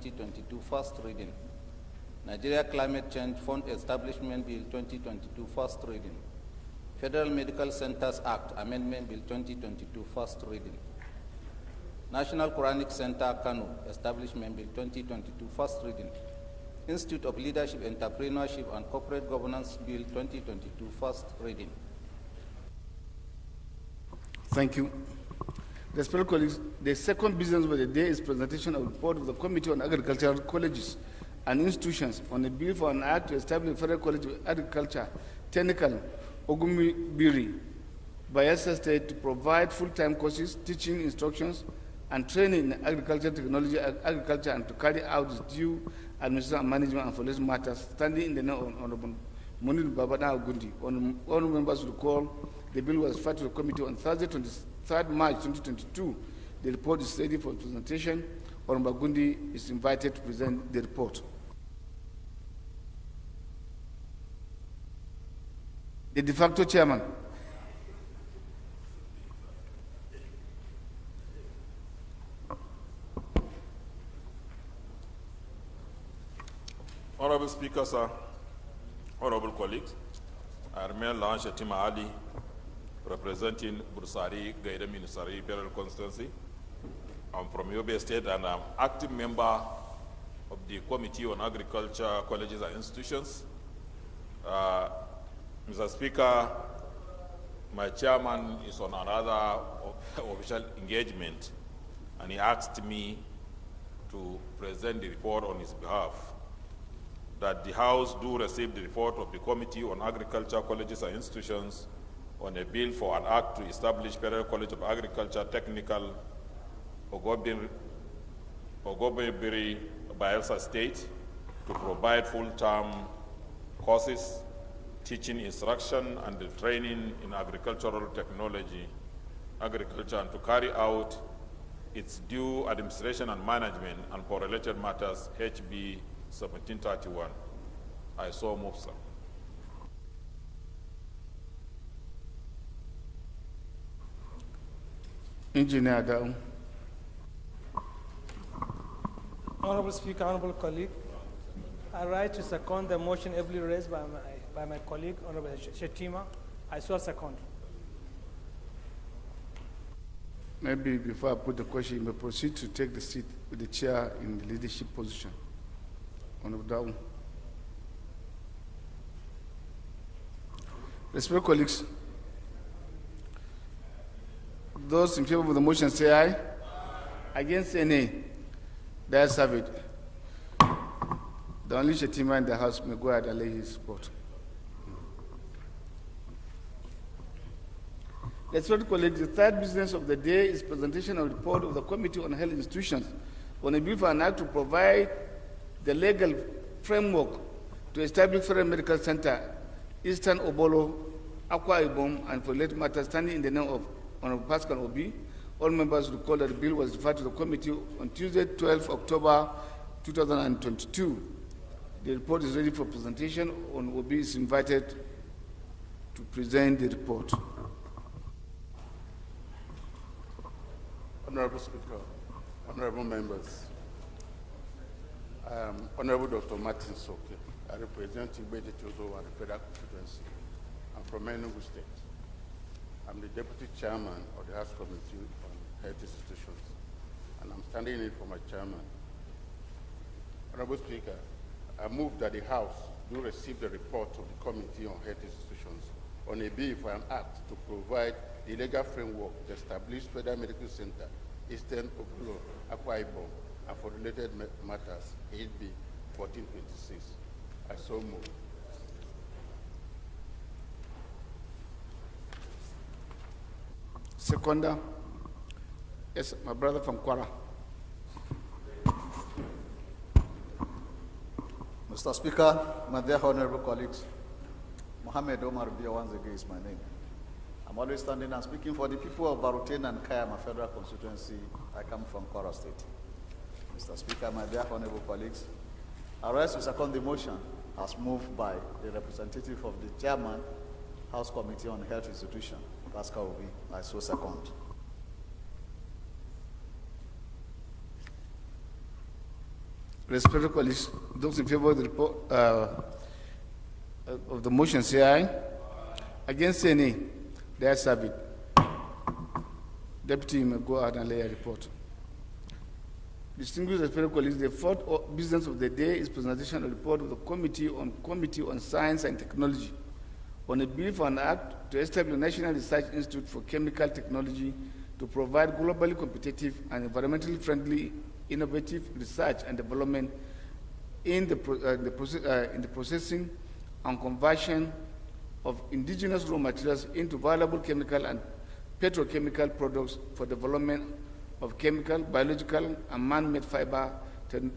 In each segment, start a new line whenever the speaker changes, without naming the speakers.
2022, first reading. Nigeria Climate Change Fund Establishment Bill 2022, first reading. Federal Medical Centers Act Amendment Bill 2022, first reading. National Quranic Center Kano Establishment Bill 2022, first reading. Institute of Leadership, Entrepreneurship and Corporate Governance Bill 2022, first reading.
Thank you. Respected colleagues, the second business of the day is presentation of report of the Committee on Agricultural Colleges and Institutions on a bill for an act to establish a Federal College of Agriculture, Technical, Ogumibiri, Bayelsa State to provide full-time courses, teaching instructions, and training in agriculture technology, agriculture, and to carry out its due administration and management and related matters, standing in the name of Honorable Munir Babana Ogundi. All members will recall the bill was filed to the committee on Thursday, 23rd March 2022. The report is ready for presentation. Honorable Ogundi is invited to present the report. The de facto chairman.
Honorable Speaker, sir, honorable colleagues, I remain Lange Shetima Ali, representing Bursari, Gaida Minisari, Federal Constituency. I'm from Yobe State and I'm active member of the Committee on Agriculture, Colleges and Institutions. Mr. Speaker, my chairman is on another official engagement and he asked me to present the report on his behalf. That the House do receive the report of the Committee on Agriculture, Colleges and Institutions on a bill for an act to establish Federal College of Agriculture, Technical, Ogobiri, Bayelsa State to provide full-term courses, teaching instruction and the training in agricultural technology, agriculture, and to carry out its due administration and management and for related matters, HB 1731. I so move, sir.
Engineer Down.
Honorable Speaker, honorable colleague, I rise to second the motion ably raised by my colleague, Honorable Shetima. I so second.
Maybe before I put the question, you may proceed to take the seat with the chair in the leadership position. Honorable Down. Respected colleagues, those in favor of the motion say aye. Against say nay. The ayes have it. The only Shetima in the House may go ahead and lay his support. Respected colleagues, the third business of the day is presentation of report of the Committee on Health Institutions on a bill for an act to provide the legal framework to establish Federal Medical Center, Eastern Obolo, Akwa Ibom, and for related matters standing in the name of Honorable Pascal Obi. All members recall that the bill was referred to the committee on Tuesday, 12 October 2022. The report is ready for presentation. Honorable Obi is invited to present the report.
Honorable Speaker, honorable members, I am Honorable Dr. Martin Soke. I represent Igbeji Chozo and the Federal Constituency. I'm from Enugu State. I'm the Deputy Chairman of the House Committee on Health Institutions, and I'm standing in for my chairman. Honorable Speaker, I move that the House do receive the report of the Committee on Health Institutions on a bill for an act to provide the legal framework to establish Federal Medical Center, Eastern Obolo, Akwa Ibom, and for related matters, HB 1426. I so move.
Seconder. Yes, my brother from Kwara.
Mr. Speaker, my dear honorable colleagues, Mohammed Omar Bia once again is my name. I'm always standing and speaking for the people of Barutain and Kayama Federal Constituency. I come from Kwara State. Mr. Speaker, my dear honorable colleagues, I rise to second the motion as moved by the representative of the Chairman, House Committee on Health Institution, Pascal Obi. I so second.
Respected colleagues, those in favor of the report of the motion say aye. Against say nay. The ayes have it. Deputy, you may go ahead and lay a report. Distinguished respected colleagues, the fourth business of the day is presentation of the report of the Committee on Science and Technology on a bill for an act to establish a National Research Institute for Chemical Technology to provide globally competitive and environmentally friendly innovative research and development in the processing and conversion of indigenous raw materials into valuable chemical and petrochemical products for development of chemical, biological, and man-made fiber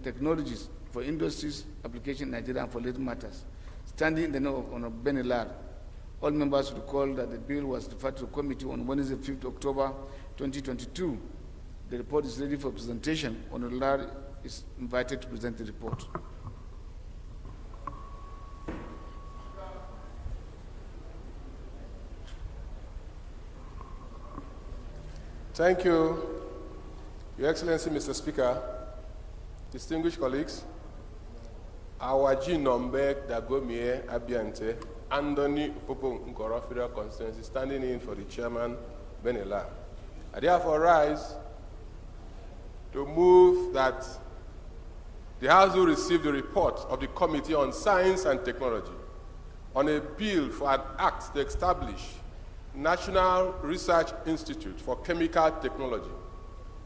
technologies for industries, application in Nigeria, and for related matters. Standing in the name of Honorable PLENARY, all members recall that the bill was referred to the committee on Wednesday, 5th October 2022. The report is ready for presentation. Honorable PLENARY is invited to present the report.
Thank you, Your Excellency, Mr. Speaker, distinguished colleagues, our Nombe Dagomie Abiante, Andoni Popo Nkoro Federal Constituency, standing in for the Chairman, Benela. I therefore rise to move that the House will receive the report of the Committee on Science and Technology on a bill for an act to establish National Research Institute for Chemical Technology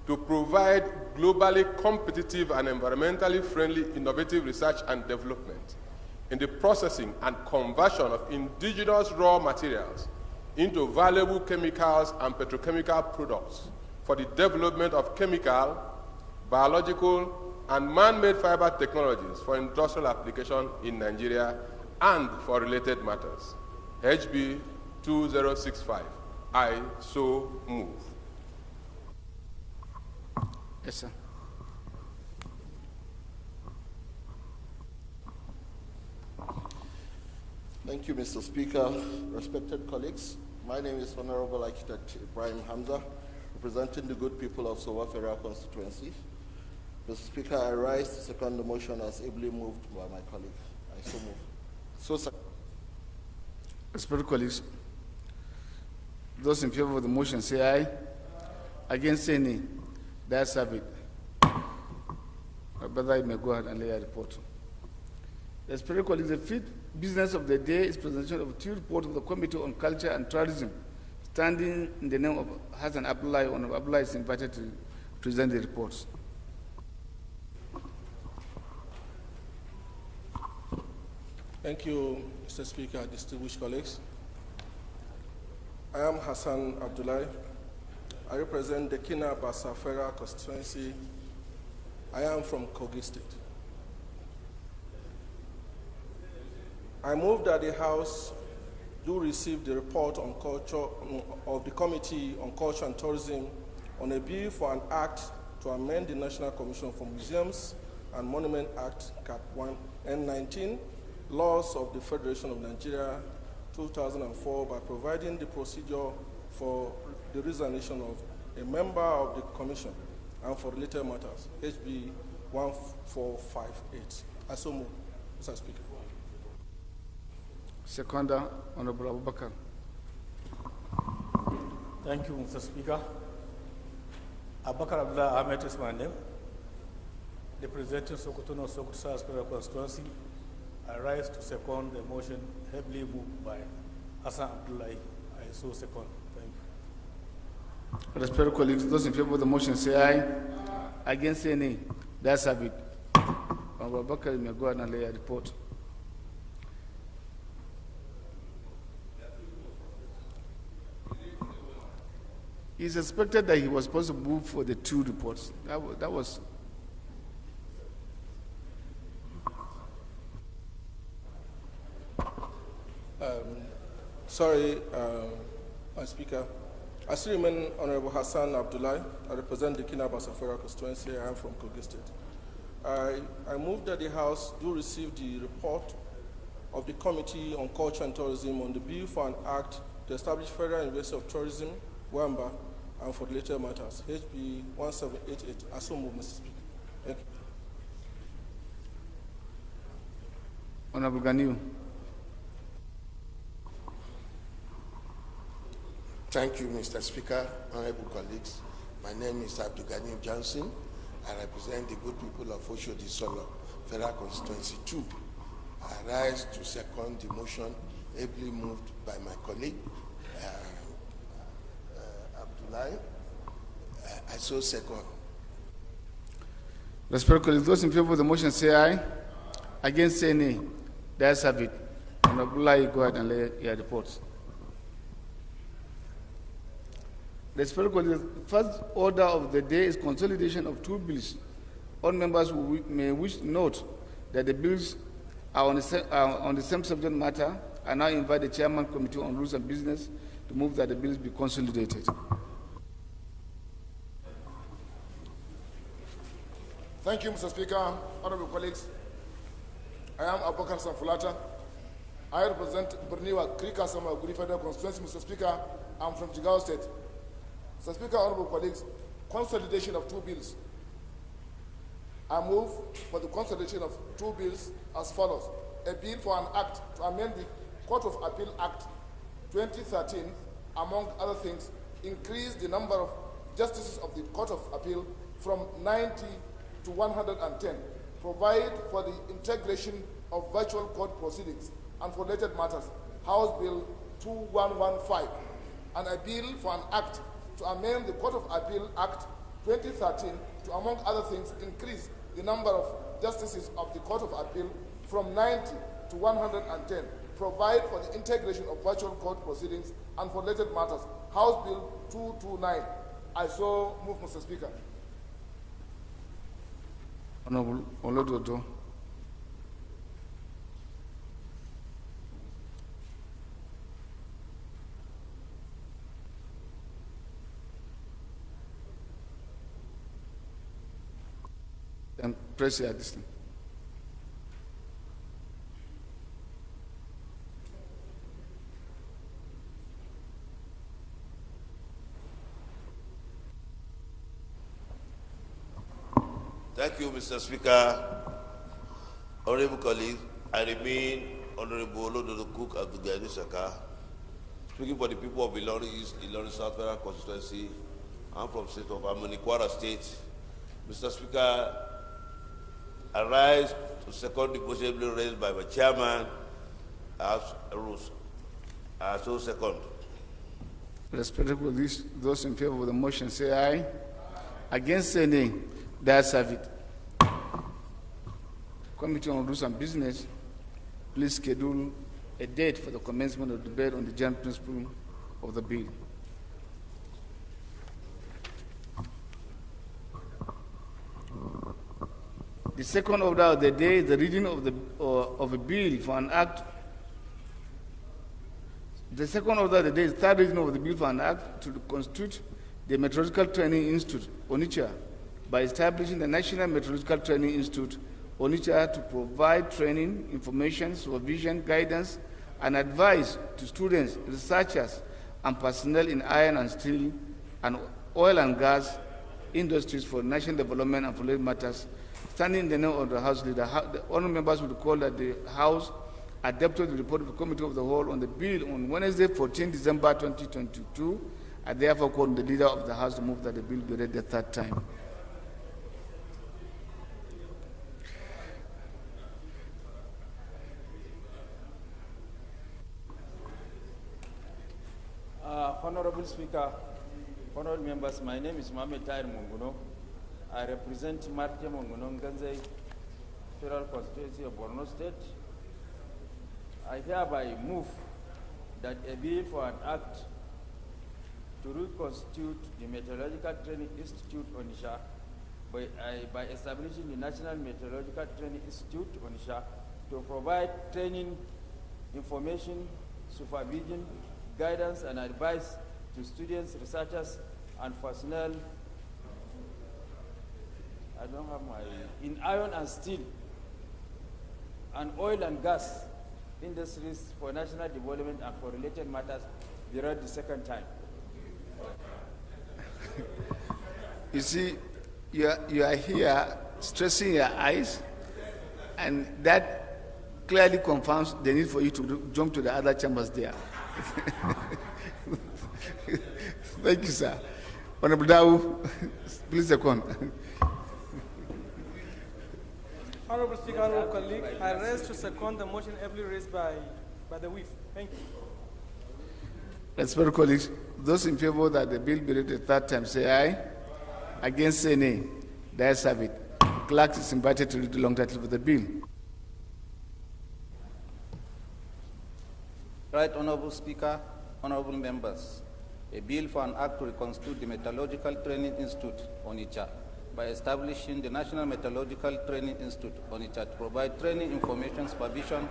to provide globally competitive and environmentally friendly innovative research and development in the processing and conversion of indigenous raw materials into valuable chemicals and petrochemical products for the development of chemical, biological, and man-made fiber technologies for industrial application in Nigeria and for related matters. HB 2065. I so move.
Yes, sir.
Thank you, Mr. Speaker. Respected colleagues, my name is Honorable Architect Ibrahim Hamza, representing the good people of Sowa Federal Constituency. Mr. Speaker, I rise to second the motion as ably moved by my colleague. I so move. So, sir.
Respected colleagues, those in favor of the motion say aye. Against say nay. The ayes have it. My brother, you may go ahead and lay a report. Respected colleagues, the fifth business of the day is presentation of two reports of the Committee on Culture and Tourism. Standing in the name of Hassan Abdullah, Honorable Abdullah is invited to present the reports.
Thank you, Mr. Speaker, distinguished colleagues. I am Hassan Abdullah. I represent the Kina Bassa Federal Constituency. I am from Kogi State. I move that the House do receive the report on culture of the Committee on Culture and Tourism on a bill for an act to amend the National Commission for Museums and Monument Act, Cap 1 N19, laws of the Federation of Nigeria 2004 by providing the procedure for the resignation of a member of the Commission and for related matters, HB 1458. I so move, Mr. Speaker.
Seconder, Honorable Abubakar.
Thank you, Mr. Speaker. Abubakar Abdullah Ahmed is my name. Representing Sokotono Sokoto Federal Constituency, I rise to second the motion heavily moved by Hassan Abdullah. I so second. Thank you.
Respected colleagues, those in favor of the motion say aye. Against say nay. The ayes have it. Honorable Abubakar, you may go ahead and lay a report. It's expected that he was supposed to move for the two reports. That was
Sorry, my Speaker. I still remain Honorable Hassan Abdullah. I represent the Kina Bassa Federal Constituency. I am from Kogi State. I move that the House do receive the report of the Committee on Culture and Tourism on the bill for an act to establish Federal University of Tourism, Wamba, and for related matters, HB 1788. I so move, Mr. Speaker. Thank you.
Honorable Ganiu.
Thank you, Mr. Speaker, honorable colleagues. My name is Abdulghani Johnson. I represent the good people of Oshodi Solo, Federal Constituency 2. I rise to second the motion ably moved by my colleague, Abdullahi. I so second.
Respected colleagues, those in favor of the motion say aye. Against say nay. The ayes have it. Honorable Lai, go ahead and lay your reports. Respected colleagues, the first order of the day is consolidation of two bills. All members may wish to note that the bills are on the same subject matter. I now invite the Chairman Committee on Rules and Business to move that the bills be consolidated.
Thank you, Mr. Speaker. Honorable colleagues, I am Abubakar Samfulata. I represent Berniwa Krika Sama Guri Federal Constituency. Mr. Speaker, I'm from Jigawa State. Mr. Speaker, honorable colleagues, consolidation of two bills. I move for the consolidation of two bills as follows. A bill for an act to amend the Court of Appeal Act 2013, among other things, increase the number of justices of the Court of Appeal from 90 to 110, provide for the integration of virtual court proceedings and for related matters, House Bill 2115, and a bill for an act to amend the Court of Appeal Act 2013 to, among other things, increase the number of justices of the Court of Appeal from 90 to 110, provide for the integration of virtual court proceedings and for related matters, House Bill 229. I so move, Mr. Speaker.
Honorable Olododo. And press your distance.
Thank you, Mr. Speaker. Honorable colleagues, I remain Honorable Olododo Cook Abdulghani Saka, speaking for the people of Ilorin East, Ilorin South Federal Constituency. I'm from the state of Harmony, Kwara State. Mr. Speaker, I rise to second the motion raised by my chairman as rules. I so second.
Respected colleagues, those in favor of the motion say aye. Against say nay. The ayes have it. Committee on Rules and Business, please schedule a date for the commencement of debate on the general principle of the bill. The second order of the day is the reading of a bill for an act. The second order of the day is the third reading of the bill for an act to constitute the Meteorological Training Institute, Onitsha, by establishing the National Meteorological Training Institute, Onitsha, to provide training, information, supervision, guidance, and advice to students, researchers, and personnel in iron and steel and oil and gas industries for national development and for related matters. Standing in the name of the House Leader, the honourable members would call that the House adopted the report of the Committee of the Whole on the bill on Wednesday, 14 December 2022. I therefore call on the Leader of the House to move that the bill be read the third time.
Honorable Speaker, honorable members, my name is Mohamed Tahir Munguno. I represent Marke Munguno Nganze, Federal Constituency of Borno State. I hereby move that a bill for an act to reconstitute the Meteorological Training Institute Onitsha by establishing the National Meteorological Training Institute Onitsha to provide training, information, supervision, guidance and advice to students, researchers, and personnel. I don't have my, in iron and steel, and oil and gas industries for national development and for related matters, be read the second time.
You see, you are here stressing your eyes, and that clearly confirms the need for you to jump to the other chambers there. Thank you, sir. Honorable Dawu, please second.
Honorable Speaker, honorable colleague, I rise to second the motion ably raised by the whip. Thank you.
Respected colleagues, those in favor that the bill be read a third time say aye. Against say nay. The ayes have it. Clerk is invited to read the long title of the bill.
Right Honorable Speaker, honorable members, a bill for an act to reconstitute the Metallurgical Training Institute, Onitsha, by establishing the National Metallurgical Training Institute, Onitsha, to provide training, information, supervision,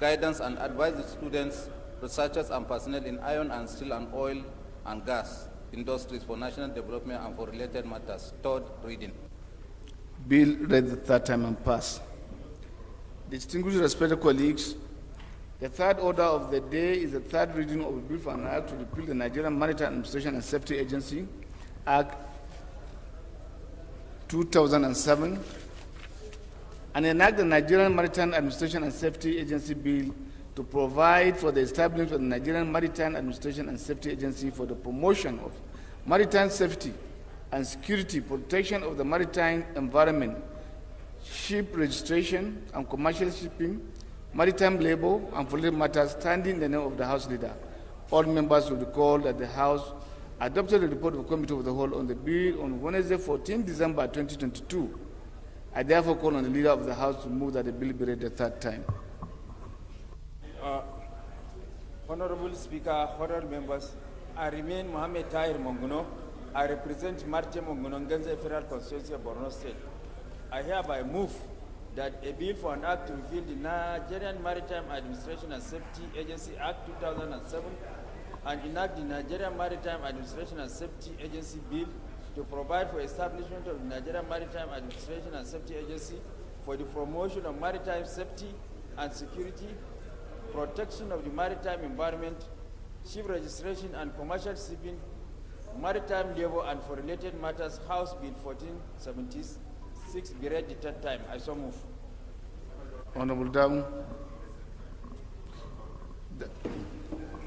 guidance, and advise the students, researchers, and personnel in iron and steel and oil and gas industries for national development and for related matters. Third reading.
Bill read the third time and passed. Distinguished respected colleagues, the third order of the day is the third reading of a bill for an act to repeal the Nigerian Maritime Administration and Safety Agency Act 2007 and enact the Nigerian Maritime Administration and Safety Agency Bill to provide for the establishment of the Nigerian Maritime Administration and Safety Agency for the promotion of maritime safety and security, protection of the maritime environment, ship registration and commercial shipping, maritime labor, and for related matters standing in the name of the House Leader. All members will recall that the House adopted the report of the Committee of the Whole on the bill on Wednesday, 14 December 2022. I therefore call on the Leader of the House to move that the bill be read the third time.
Honorable Speaker, honorable members, I remain Mohammed Tahir Monguno. I represent Marche Monguno Nganze Federal Constituency of Borno State. I hereby move that a bill for an act to repeal the Nigerian Maritime Administration and Safety Agency Act 2007 and enact the Nigerian Maritime Administration and Safety Agency Bill to provide for establishment of the Nigerian Maritime Administration and Safety Agency for the promotion of maritime safety and security, protection of the maritime environment, ship registration and commercial shipping, maritime labor, and for related matters, House Bill 1476, be read the third time. I so move.
Honorable Dawu.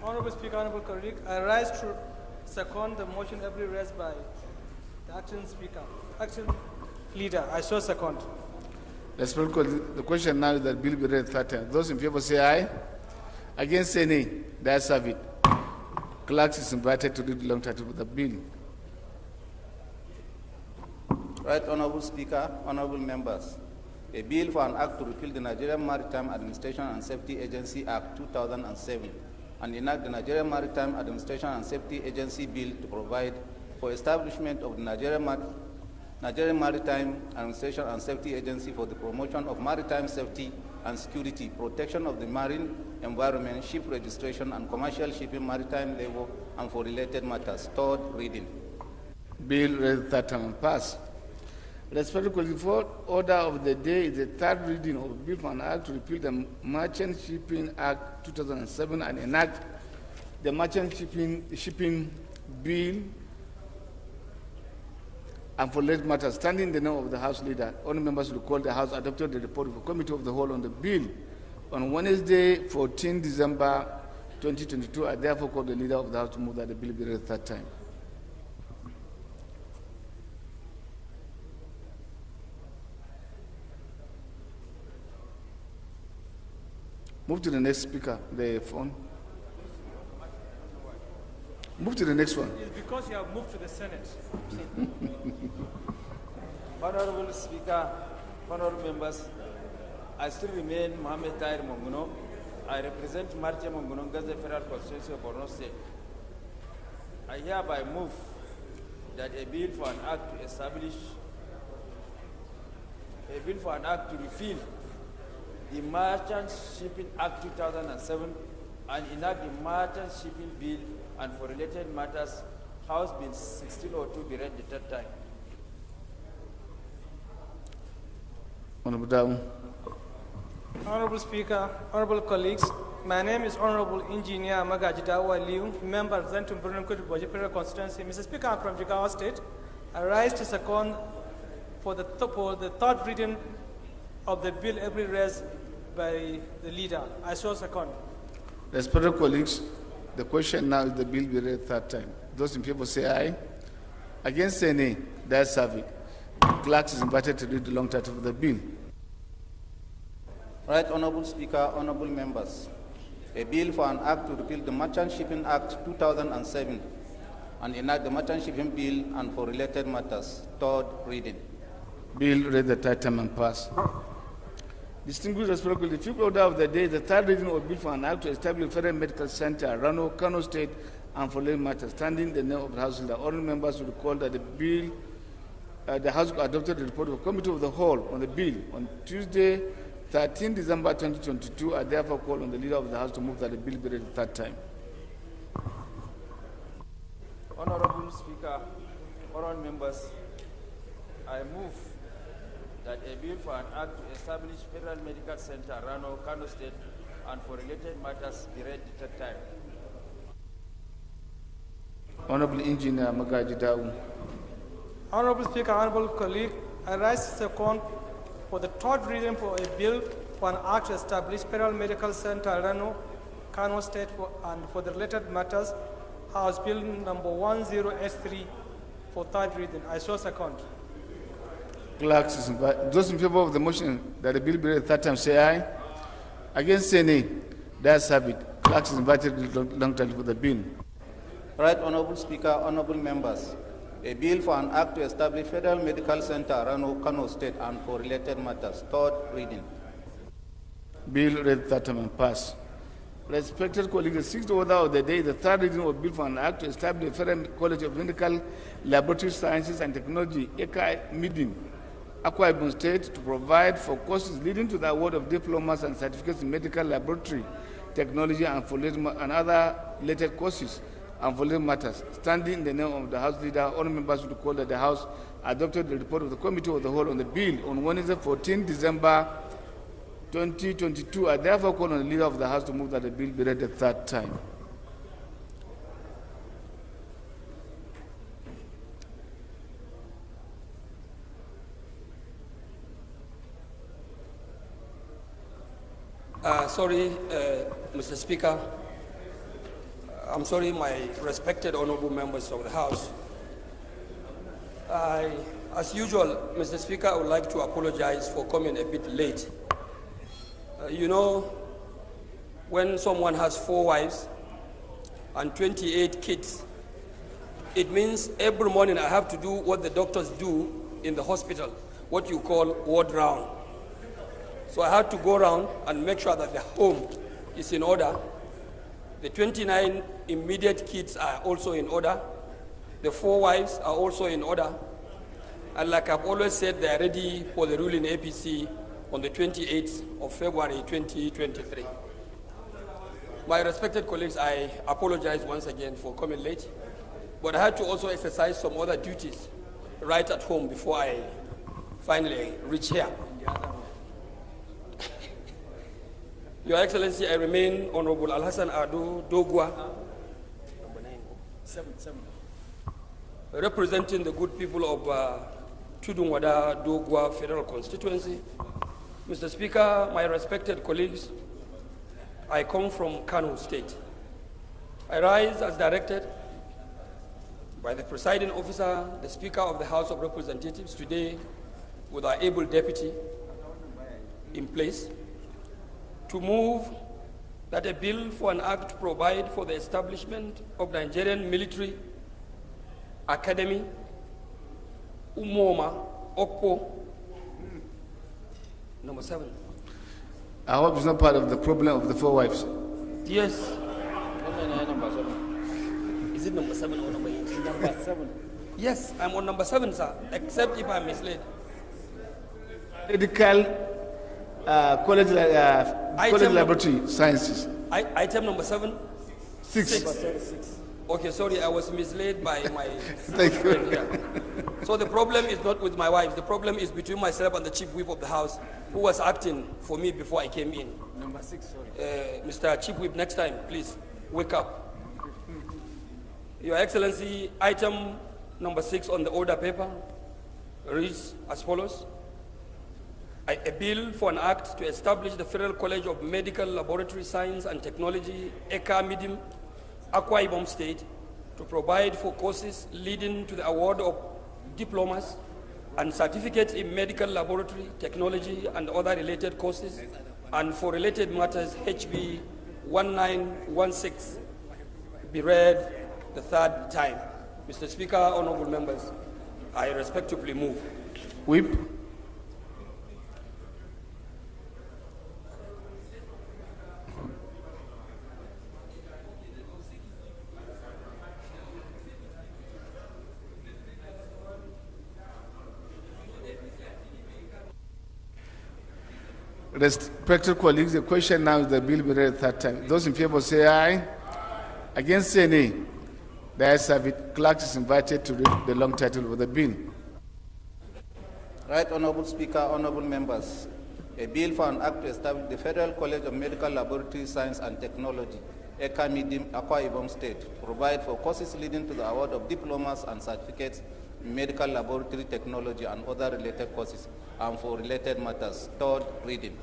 Honorable Speaker, honorable colleague, I rise to second the motion ably raised by the acting speaker, acting leader. I so second.
The question now is that bill be read third time. Those in favor say aye. Against say nay. The ayes have it. Clerk is invited to read the long title of the bill.
Right Honorable Speaker, honorable members, a bill for an act to repeal the Nigerian Maritime Administration and Safety Agency Act 2007 and enact the Nigerian Maritime Administration and Safety Agency Bill to provide for establishment of the Nigerian Maritime Administration and Safety Agency for the promotion of maritime safety and security, protection of the marine environment, ship registration and commercial shipping, maritime labor, and for related matters. Third reading.
Bill read third time and passed. Respected colleagues, the fourth order of the day is the third reading of a bill for an act to repeal the Merchant Shipping Act 2007 and enact the Merchant Shipping Bill and for related matters standing in the name of the House Leader. All members will recall the House adopted the report of the Committee of the Whole on the bill on Wednesday, 14 December 2022. I therefore call the Leader of the House to move that the bill be read third time. Move to the next speaker, the phone. Move to the next one.
It's because you have moved to the Senate.
Honorable Speaker, honorable members, I still remain Mohammed Tahir Monguno. I represent Marche Monguno Nganze Federal Constituency of Borno State. I hereby move that a bill for an act to establish, a bill for an act to repeal the Merchant Shipping Act 2007 and enact the Merchant Shipping Bill and for related matters, House Bill 1602 be read the third time.
Honorable Dawu.
Honorable Speaker, honorable colleagues, my name is Honorable Engineer Magaji Dawa Liu, member representing Brunel Federal Constituency. Mr. Speaker, I'm from Jigawa State. I rise to second for the third reading of the bill ably raised by the leader. I so second.
Respected colleagues, the question now is the bill be read third time. Those in favor say aye. Against say nay. The ayes have it. Clerk is invited to read the long title of the bill.
Right Honorable Speaker, honorable members. A bill for an act to repeal the Merchant Shipping Act 2007 and enact the Merchant Shipping Bill and for related matters. Third reading.
Bill read the third time and pass. Distinguished respected colleagues, the fifth order of the day, the third reading of bill for an act to establish a federal medical center, Rano, Kano State, and for related matters. Standing the name of the House, the honorable members will recall that the bill, the House adopted the report of the Committee of the Whole on the bill on Tuesday, 13 December 2022. I therefore call on the leader of the House to move that the bill be read the third time.
Honorable Speaker, honorable members, I move that a bill for an act to establish Federal Medical Center, Rano, Kano State, and for related matters be read the third time.
Honorable Engineer Magaji Dawu.
Honorable Speaker, honorable colleague, I rise to second for the third reading for a bill for an act to establish Federal Medical Center, Rano, Kano State, and for the related matters, House Bill number 1083 for third reading. I so second.
Clerks is invited. Those in favor of the motion that the bill be read the third time say aye. Against say nay. The ayes have it. Clerks is invited to read the long title for the bill.
Right Honorable Speaker, honorable members. A bill for an act to establish Federal Medical Center, Rano, Kano State, and for related matters. Third reading.
Bill read third time and pass. Respected colleagues, the sixth order of the day, the third reading of bill for an act to establish the Federal College of Medical Laboratory Sciences and Technology, ECA Midin, Akwa Ibom State, to provide for courses leading to the award of diplomas and certificates in medical laboratory technology and for and other related courses and for matters. Standing in the name of the House leader, all members will call that the House adopted the report of the Committee of the Whole on the bill on Wednesday, 14 December 2022. I therefore call on the leader of the House to move that the bill be read the third time.
Mr. Speaker. I'm sorry, my respected honorable members of the House. As usual, Mr. Speaker, I would like to apologize for coming a bit late. You know, when someone has 4 wives and 28 kids, it means every morning I have to do what the doctors do in the hospital, what you call ward round. So I had to go around and make sure that the home is in order. The 29 immediate kids are also in order. The 4 wives are also in order. And like I've always said, they are ready for the ruling APC on the 28th of February 2023. My respected colleagues, I apologize once again for coming late, but I had to also exercise some other duties right at home before I finally reach here. Your Excellency, I remain Honorable Alhassan Ado Dogwa, representing the good people of Tudunwada Dogwa Federal Constituency. Mr. Speaker, my respected colleagues, I come from Kano State. I rise as directed by the presiding officer, the Speaker of the House of Representatives, today with our able deputy in place, to move that a bill for an act to provide for the establishment of Nigerian Military Academy, Umoma, Okpo, number 7.
I hope it's not part of the problem of the 4 wives.
Yes. Is it number 7 or number 8? Number 7. Yes, I'm on number 7, sir, except if I'm misled.
Medical college laboratory sciences.
Item number 7?
6.
Okay, sorry, I was misled by my
Thank
friend
you.
here. So the problem is not with my wife. The problem is between myself and the chief whip of the house, who was acting for me before I came in.
Number 6, sorry.
Mr. Chief Whip, next time, please, wake up. Your Excellency, item number 6 on the order paper reads as follows. A bill for an act to establish the Federal College of Medical Laboratory Science and Technology, Eka Medium, Akwa Ibom State, to provide for courses leading to the award of diplomas and certificates in medical laboratory technology and other related courses, and for related matters, HB 1916, be read the third time. Mr. Speaker, honorable members, I respectfully move.
Whip. Respected colleagues, the question now is the bill be read a third time. Those in favor say aye. Against say nay. The ayes have it. Clerk is invited to read the long title of the bill.
Right Honorable Speaker, honorable members, a bill for an act to establish the Federal College of Medical Laboratory Science and Technology, Eka Medium, Akwa Ibom State, to provide for courses leading to the award of diplomas and certificates in medical laboratory technology and other related courses, and for related matters. Third reading.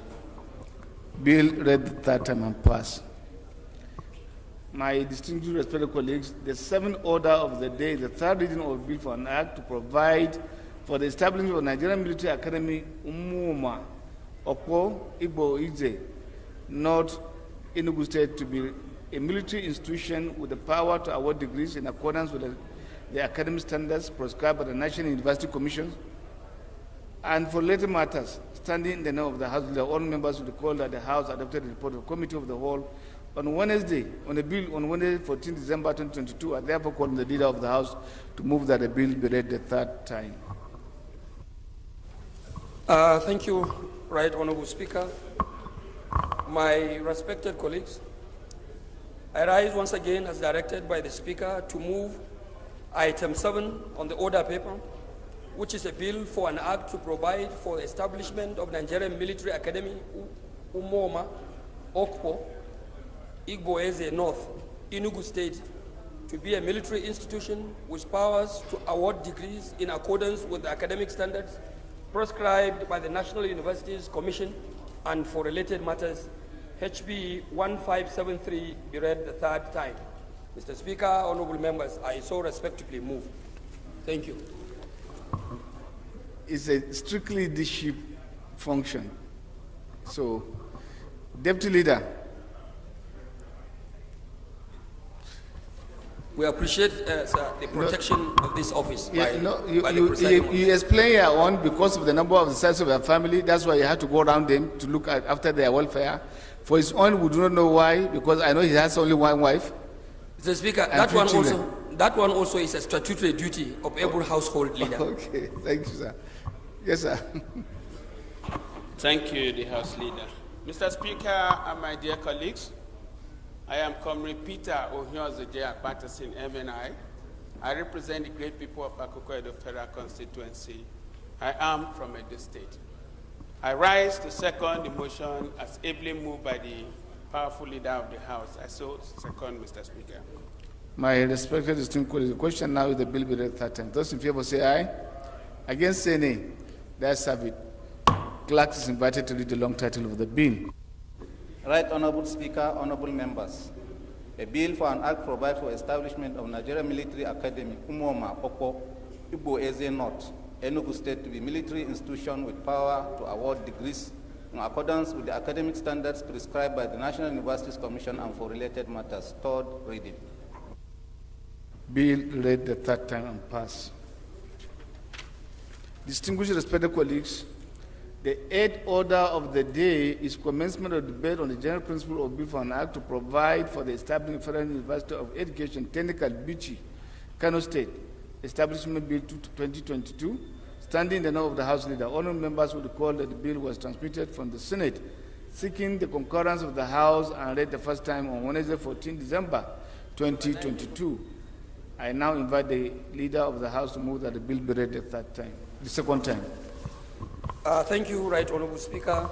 Bill read the third time and passed. My distinguished respected colleagues, the seventh order of the day is the third reading of a bill for an act to provide for the establishment of Nigerian Military Academy, Umuma, Okpo, Igbo, Ize, North Enugu State, to be a military institution with the power to award degrees in accordance with the academic standards prescribed by the National University Commission, and for related matters, standing in the name of the House, all members will recall that the House adopted the report of the Committee of the Whole on Wednesday, on the bill on Wednesday, 14 December 2022. I therefore call on the leader of the House to move that the bill be read the third time.
Thank you, Right Honorable Speaker. My respected colleagues, I rise once again as directed by the Speaker to move item 7 on the order paper, which is a bill for an act to provide for the establishment of Nigerian Military Academy, Umoma, Okpo, Igbo Eze North, Enugu State, to be a military institution with powers to award degrees in accordance with the academic standards prescribed by the National Universities Commission, and for related matters, HB 1573 be read the third time. Mr. Speaker, honorable members, I so respectfully move. Thank you.
It's a strictly leadership function. So, Deputy Leader.
We appreciate sir, the protection of this office.
Yeah,
by the presiding officer.
you explain your own because of the number of the size of your family. That's why you have to go around them to look after their welfare. For his own, we do not know why, because I know he has only one wife.
Mr. Speaker, that one also is a statutory duty of every household leader.
Okay, thank you, sir. Yes, sir.
Thank you, the House Leader. Mr. Speaker and my dear colleagues, I am Comrade Peter Ohiozoje Patterson, MNI. I represent the great people of Akoko Edo Federal Constituency. I am from Edo State. I rise to second the motion as ably moved by the powerful leader of the House. I so second, Mr. Speaker.
My respected distinguished colleagues, the question now is the bill be read third time. Those in favor say aye. Against say nay. That's have it. Clerk is invited to read the long title of the bill.
Right Honorable Speaker, honorable members, a bill for an act provide for establishment of Nigerian Military Academy, Umoma, Okpo, Igbo Eze North, Enugu State, to be military institution with power to award degrees in accordance with the academic standards prescribed by the National Universities Commission, and for related matters. Third reading.
Bill read the third time and passed. Distinguished respected colleagues, the eighth order of the day is commencement of debate on the general principle of bill for an act to provide for the establishment of Federal University of Education, Technical, Bichi, Kano State, Establishment Bill 2022, standing in the name of the House Leader. Honorable members will recall that the bill was transmitted from the Senate, seeking the concurrence of the House and read the first time on Wednesday, 14 December 2022. I now invite the Leader of the House to move that the bill be read the second time.
Thank you, Right Honorable Speaker.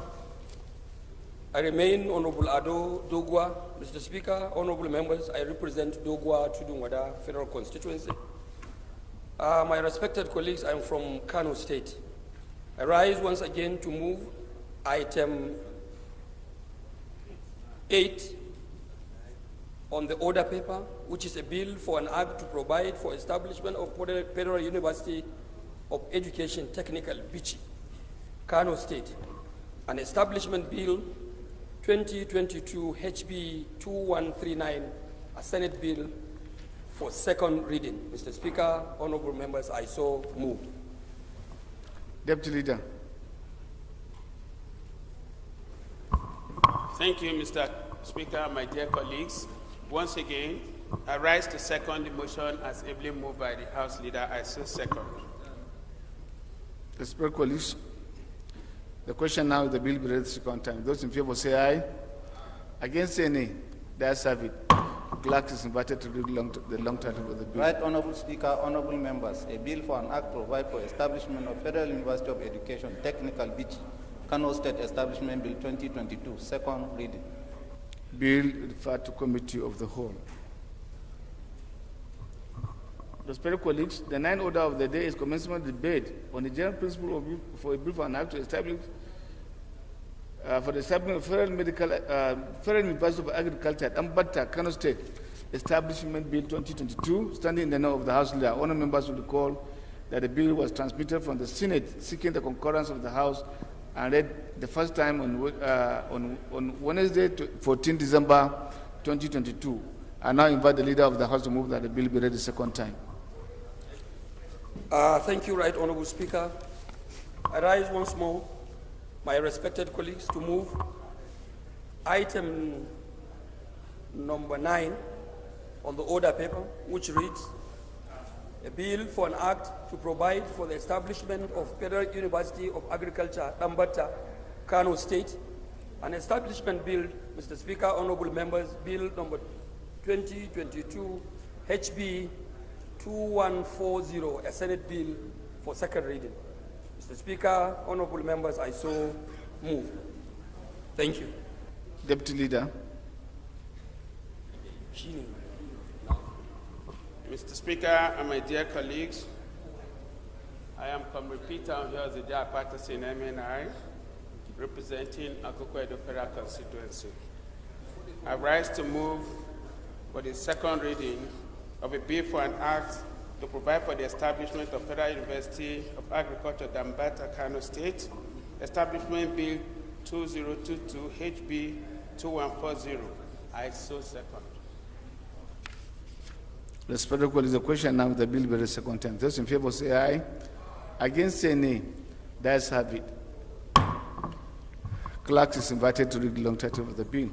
I remain Honorable Ado Dogwa. Mr. Speaker, honorable members, I represent Dogwa Tudungwada Federal Constituency. My respected colleagues, I'm from Kano State. I rise once again to move Item 8 on the order paper, which is a bill for an act to provide for establishment of Federal University of Education Technical, Bichi, Kano State, an establishment bill 2022 HB 2139, a Senate bill for second reading. Mr. Speaker, honorable members, I so move.
Deputy Leader.
Thank you, Mr. Speaker, my dear colleagues. Once again, I rise to second the motion as ably moved by the House Leader. I so second.
Respected colleagues, the question now is the bill be read the second time. Those in favor say aye. Against say nay. The ayes have it. Clerk is invited to read the long title of the bill.
Right Honorable Speaker, honorable members, a bill for an act provide for establishment of Federal University of Education Technical, Bichi, Kano State Establishment Bill 2022, second reading.
Bill referred to Committee of the Whole. Respected colleagues, the ninth order of the day is commencement debate on the general principle for a bill for an act to establish for the establishment of Federal University of Agriculture at Ambata, Kano State Establishment Bill 2022, standing in the name of the House Leader. Honourable members will recall that the bill was transmitted from the Senate, seeking the concurrence of the House, and read the first time on Wednesday, 14 December 2022. I now invite the Leader of the House to move that the bill be read the second time.
Thank you, Right Honorable Speaker. I rise once more, my respected colleagues, to move item number 9 on the order paper, which reads, a bill for an act to provide for the establishment of Federal University of Agriculture, Ambata, Kano State, an establishment bill, Mr. Speaker, honorable members, bill number 2022 HB 2140, a Senate bill for second reading. Mr. Speaker, honorable members, I so move. Thank you.
Deputy Leader.
Mr. Speaker and my dear colleagues, I am Comrade Peter Ohiozeja Patterson, MNI, representing Akoko Edo Federal Constituency. I rise to move for the second reading of a bill for an act to provide for the establishment of Federal University of Agriculture, Dambata, Kano State, Establishment Bill 2022 HB 2140. I so second.
Respected colleagues, the question now the bill be read second time. Those in favor say aye. Against say nay. The ayes have it. Clerk is invited to read the long title of the bill.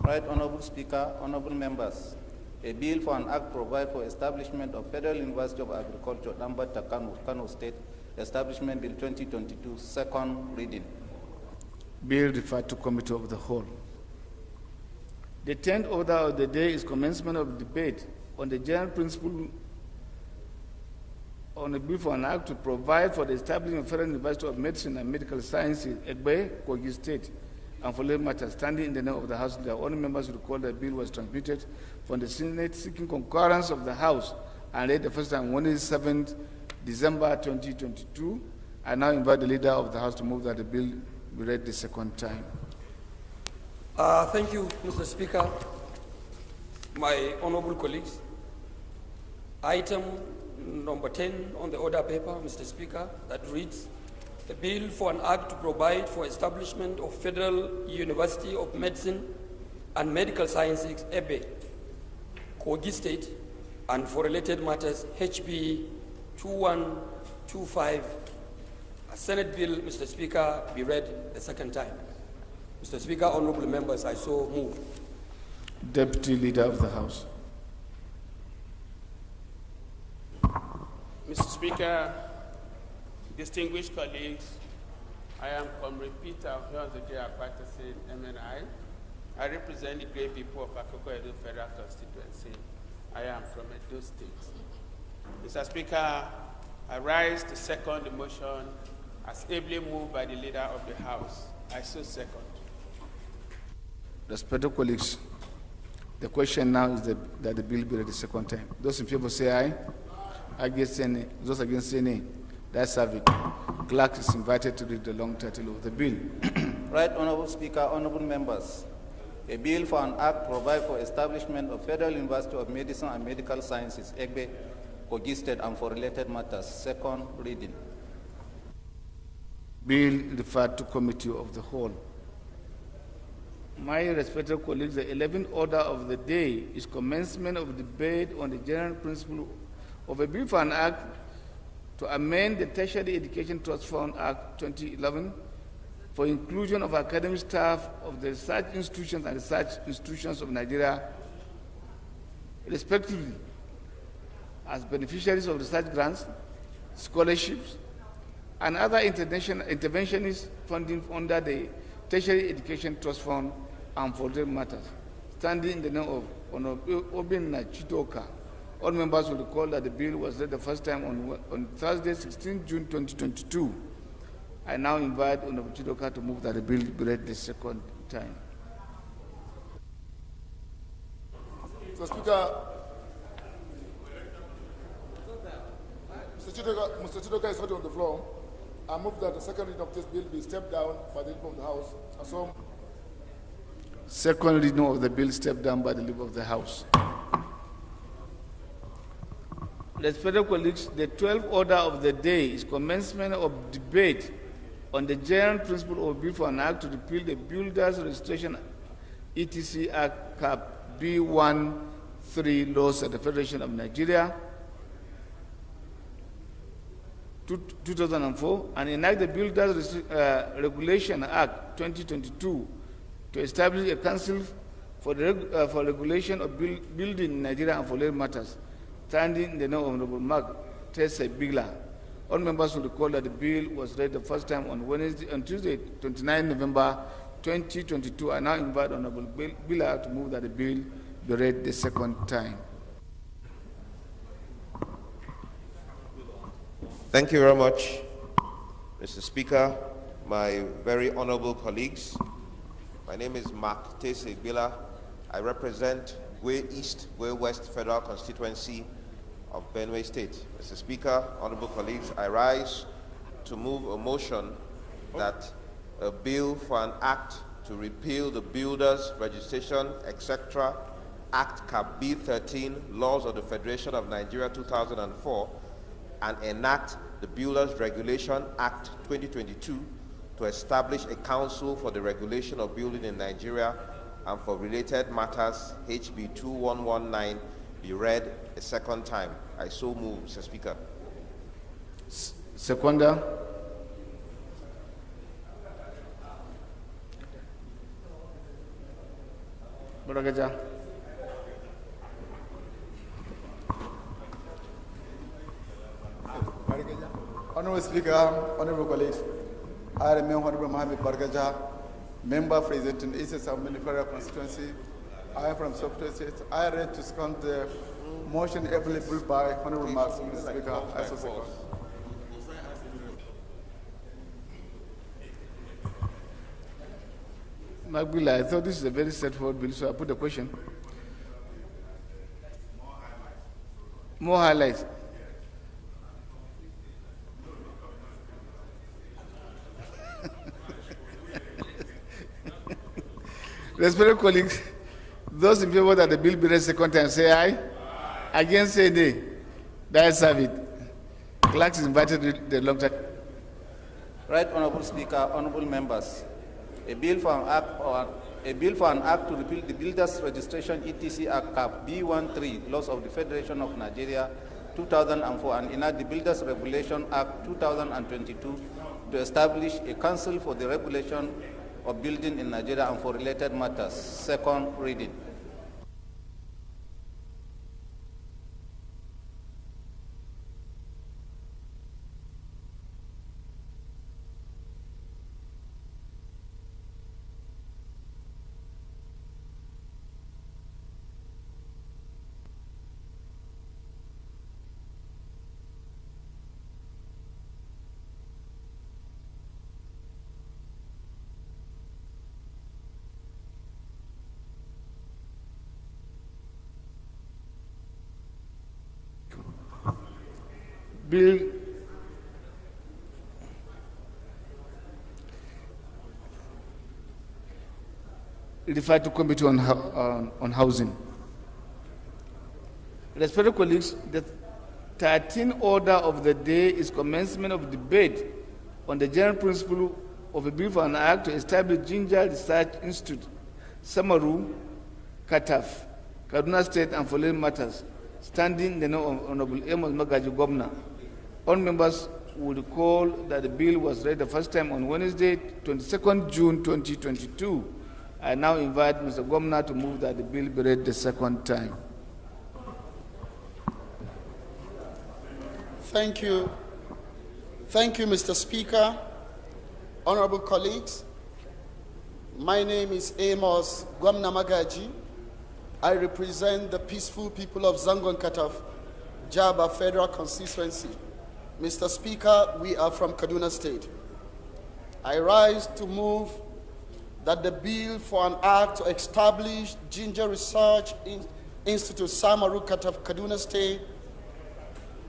Right Honorable Speaker, honorable members, a bill for an act provide for establishment of Federal University of Agriculture, Dambata, Kano State, Establishment Bill 2022, second reading.
Bill referred to Committee of the Whole. The 10th order of the day is commencement of debate on the general principle on a bill for an act to provide for the establishment of Federal University of Medicine and Medical Sciences, Egbe, Kogi State, and for later matters, standing in the name of the House. The honourable members recall the bill was transmitted from the Senate, seeking concurrence of the House, and read the first time Wednesday, 7th December 2022. I now invite the Leader of the House to move that the bill be read the second time.
Thank you, Mr. Speaker. My honorable colleagues, item number 10 on the order paper, Mr. Speaker, that reads, a bill for an act to provide for establishment of Federal University of Medicine and Medical Sciences, Ebe, Kogi State, and for related matters, HB 2125. A Senate bill, Mr. Speaker, be read the second time. Mr. Speaker, honorable members, I so move.
Deputy Leader of the House.
Mr. Speaker, distinguished colleagues, I am Comrade Peter Ohiozeja Patterson, MNI. I represent the great people of Akoko Edo Federal Constituency. I am from Edo State. Mr. Speaker, I rise to second the motion as ably moved by the Leader of the House. I so second.
Respected colleagues, the question now is that the bill be read the second time. Those in favor say aye. Those against say nay. The ayes have it. Clerk is invited to read the long title of the bill.
Right Honorable Speaker, honorable members, a bill for an act provide for establishment of Federal University of Medicine and Medical Sciences, Egbe, Kogi State, and for related matters. Second reading.
Bill referred to Committee of the Whole. My respected colleagues, the 11th order of the day is commencement of debate on the general principle of a bill for an act to amend the Tertiary Education Trust Fund Act 2011 for inclusion of academic staff of the research institutions and research institutions of Nigeria, respectively, as beneficiaries of research grants, scholarships, and other interventionist funding under the Tertiary Education Trust Fund and for other matters, standing in the name of Honorable Obinna Chitoka. All members will recall that the bill was read the first time on Thursday, 16 June 2022. I now invite Honorable Chitoka to move that the bill be read the second time.
Mr. Speaker, Mr. Chitoka is already on the floor. I move that the second reading of this bill be stepped down by the leader of the House. So,
second reading of the bill stepped down by the leader of the House. Respected colleagues, the 12th order of the day is commencement of debate on the general principle of bill for an act to repeal the Builders Registration ETC Act Cap B13 laws of the Federation of Nigeria 2004 and enact the Builders Regulation Act 2022 to establish a council for regulation of building in Nigeria and for related matters, standing in the name of Honorable Mark Tese Bigla. All members will recall that the bill was read the first time on Tuesday, 29 November 2022. I now invite Honorable Bigla to move that the bill be read the second time.
Thank you very much, Mr. Speaker, my very honorable colleagues. My name is Mark Tese Bigla. I represent Gwe East, Gwe West Federal Constituency of Benue State. Mr. Speaker, honorable colleagues, I rise to move a motion that a bill for an act to repeal the Builders Registration, etc. Act Cap B13, Laws of the Federation of Nigeria 2004, and enact the Builders Regulation Act 2022 to establish a council for the regulation of building in Nigeria and for related matters, HB 2119, be read a second time. I so move, Mr. Speaker.
Seconder. Baragaja.
Honorable Speaker, honorable colleagues, I remain Honorable Mohammed Bargaja, member representing East Assembly Federal Constituency. I am from Sokoto State. I read to second the motion available by Honorable Marks, Mr. Speaker. I so second.
Magbila, I thought this is a very straightforward bill, so I put the question. More highlights. Respected colleagues, those in favor that the bill be read second time say aye. Against say nay. The ayes have it. Clerk is invited to read the long time.
Right Honorable Speaker, honorable members, a bill for an act to repeal the Builders Registration ETC Act Cap B13, Laws of the Federation of Nigeria 2004, and enact the Builders Regulation Act 2022 to establish a council for the regulation of building in Nigeria and for related matters. Second reading.
Bill referred to Committee on Housing. Respected colleagues, the 13th order of the day is commencement of debate on the general principle of a bill for an act to establish Ginger Research Institute, Samaru, Kataf, Kaduna State, and following matters, standing the name of Honorable Amos Magaji Governor. All members will recall that the bill was read the first time on Wednesday, 22nd June 2022. I now invite Mr. Governor to move that the bill be read the second time.
Thank you. Thank you, Mr. Speaker. Honorable colleagues, my name is Amos Gwamna Magaji. I represent the peaceful people of Zangon Kataf, Jaba Federal Constituency. Mr. Speaker, we are from Kaduna State. I rise to move that the bill for an act to establish Ginger Research Institute, Samaru Kataf, Kaduna State,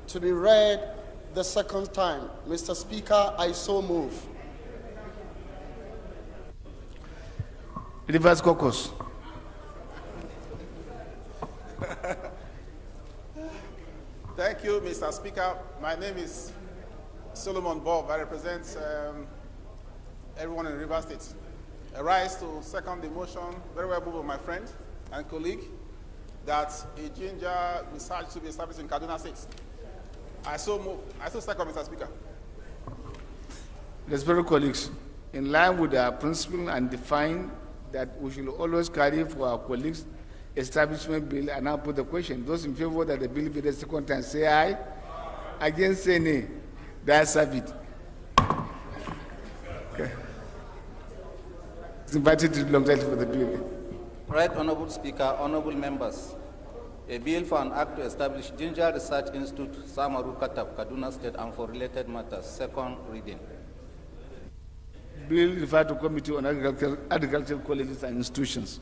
to be read the second time. Mr. Speaker, I so move.
Reverse caucus.
Thank you, Mr. Speaker. My name is Solomon Bob. I represent everyone in River State. I rise to second the motion, very well moved by my friend and colleague, that a Ginger Research to be established in Kaduna State. I so move. I so second, Mr. Speaker.
Respected colleagues, in line with our principle and define that we should always carry for our colleagues establishment bill, and now put the question. Those in favor that the bill be read second time, say aye. Against, say nay. That's a bit. Okay. It's invited to long title for the bill.
Right, Honorable Speaker, honorable members. A bill for an act to establish Ginger Research Institute, Samaru Kataf, Kaduna State, and for related matters. Second reading.
Bill referred to Committee on Agricultural Colleges and Institutions.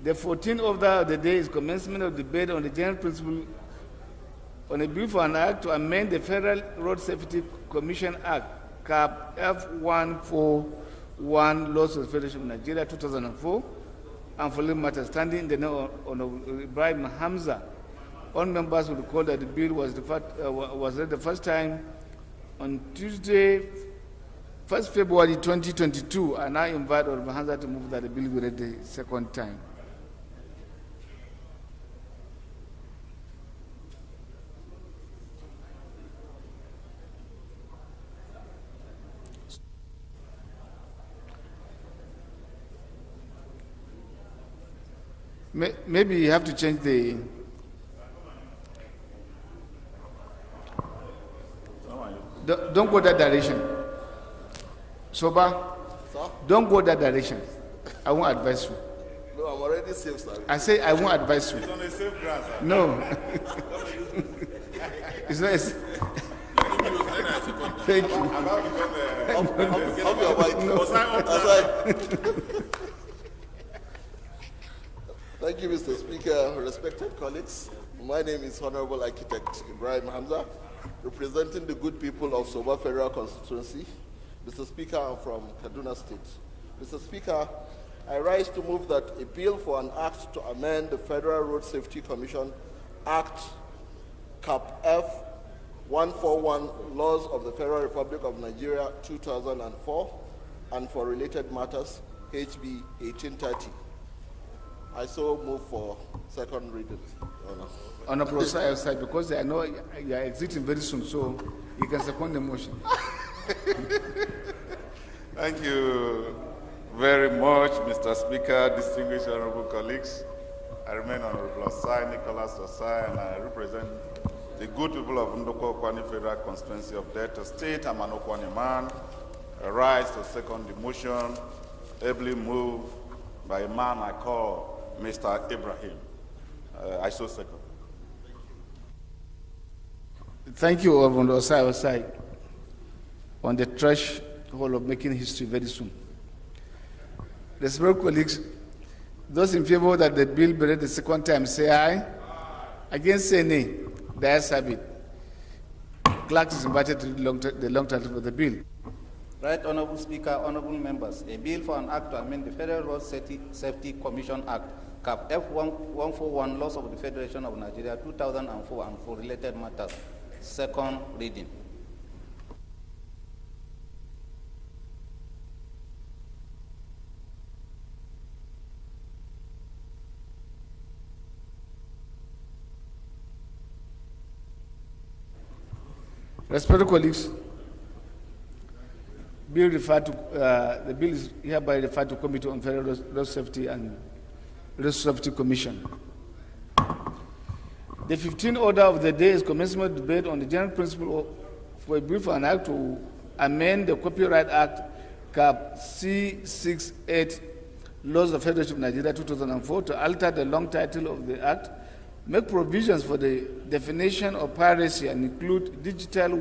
The 14th order of the day is commencement of debate on the general principle on a bill for an act to amend the Federal Road Safety Commission Act, CAP F141, Laws of the Federation of Nigeria, 2004, and following matters, standing in the name of Ibrahim Hamza. All members will recall that the bill was read the first time on Tuesday, 1st February 2022, and I invite Honorable Hamza to move that the bill be read the second time. Maybe you have to change the. Don't go that direction. Soba, don't go that direction. I won't advise you.
No, I'm already safe, sir.
I say I won't advise you.
It's on a safe ground, sir.
No. It's not. Thank you.
Thank you, Mr. Speaker. Respected colleagues, my name is Honorable Architect Ibrahim Hamza, representing the good people of Soba Federal Constituency. Mr. Speaker, I'm from Kaduna State. Mr. Speaker, I rise to move that a bill for an act to amend the Federal Road Safety Commission Act, CAP F141, Laws of the Federal Republic of Nigeria, 2004, and for related matters, HB 1830. I so move for second reading, Honor.
Honorable side, because I know you are exiting very soon, so you can second the motion.
Thank you very much, Mr. Speaker, distinguished honorable colleagues. I remain Honorable Osai, Nicholas Osai, and I represent the good people of Ndoko Okwani Federal Constituency of Delta State. I'm an Okwani man. I rise to second the motion, ably moved by a man I call Mr. Ibrahim. I so second.
Thank you, Honorable Osai, on the threshold of making history very soon. Respected colleagues, those in favor that the bill be read the second time, say aye. Against, say nay. The ayes have it. Clerk is invited to read the long title of the bill.
Right Honorable Speaker, honorable members, a bill for an act to amend the Federal Road Safety Commission Act, Cap F141, Laws of the Federation of Nigeria 2004 and for related matters. Second reading.
Respected colleagues, the bill is hereby referred to Committee on Federal Road Safety and Road Safety Commission. The 15th order of the day is commencement debate on the general principle for a bill for an act to amend the Copyright Act, Cap C68, Laws of the Federation of Nigeria 2004, to alter the long title of the act, make provisions for the definition of piracy and include digital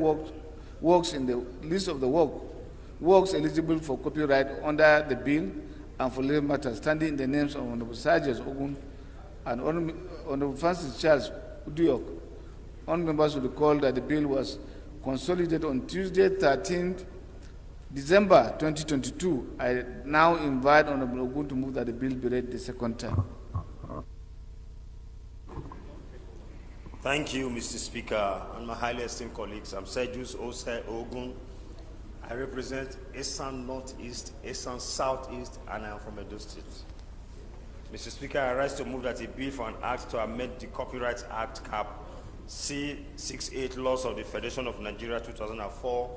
works in the list of the works eligible for copyright under the bill and for legal matters, standing in the names of Honorable Sergeant Ogun and Honorable Francis Charles Udiok. All members will recall that the bill was consolidated on Tuesday, 13th December 2022. I now invite Honorable Ogun to move that the bill be read the second time.
Thank you, Mr. Speaker, and my highly esteemed colleagues. I'm Sejus Ose Ogun. I represent Esan Northeast, Esan Southeast, and I am from Edo State. Mr. Speaker, I rise to move that a bill for an act to amend the Copyright Act, Cap C68, Laws of the Federation of Nigeria 2004,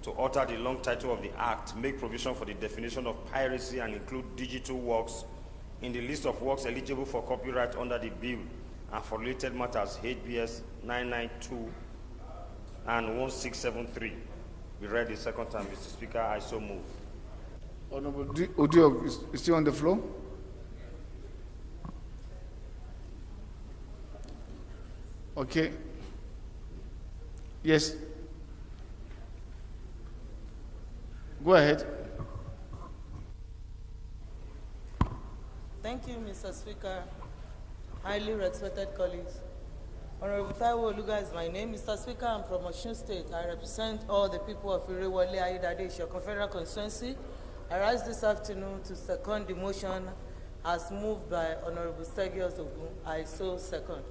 to alter the long title of the act, make provision for the definition of piracy and include digital works in the list of works eligible for copyright under the bill, and for related matters, HBS 992 and 1673. We read the second time, Mr. Speaker. I so move.
Honorable Udiok is still on the floor. Okay. Yes. Go ahead.
Thank you, Mr. Speaker. Highly respected colleagues. Honorable Taiwo Oluga is my name. Mr. Speaker, I'm from Osun State. I represent all the people of Irewole Ayedade Isoko Federal Constituency. I rise this afternoon to second the motion as moved by Honorable Sergius Ogun. I so second.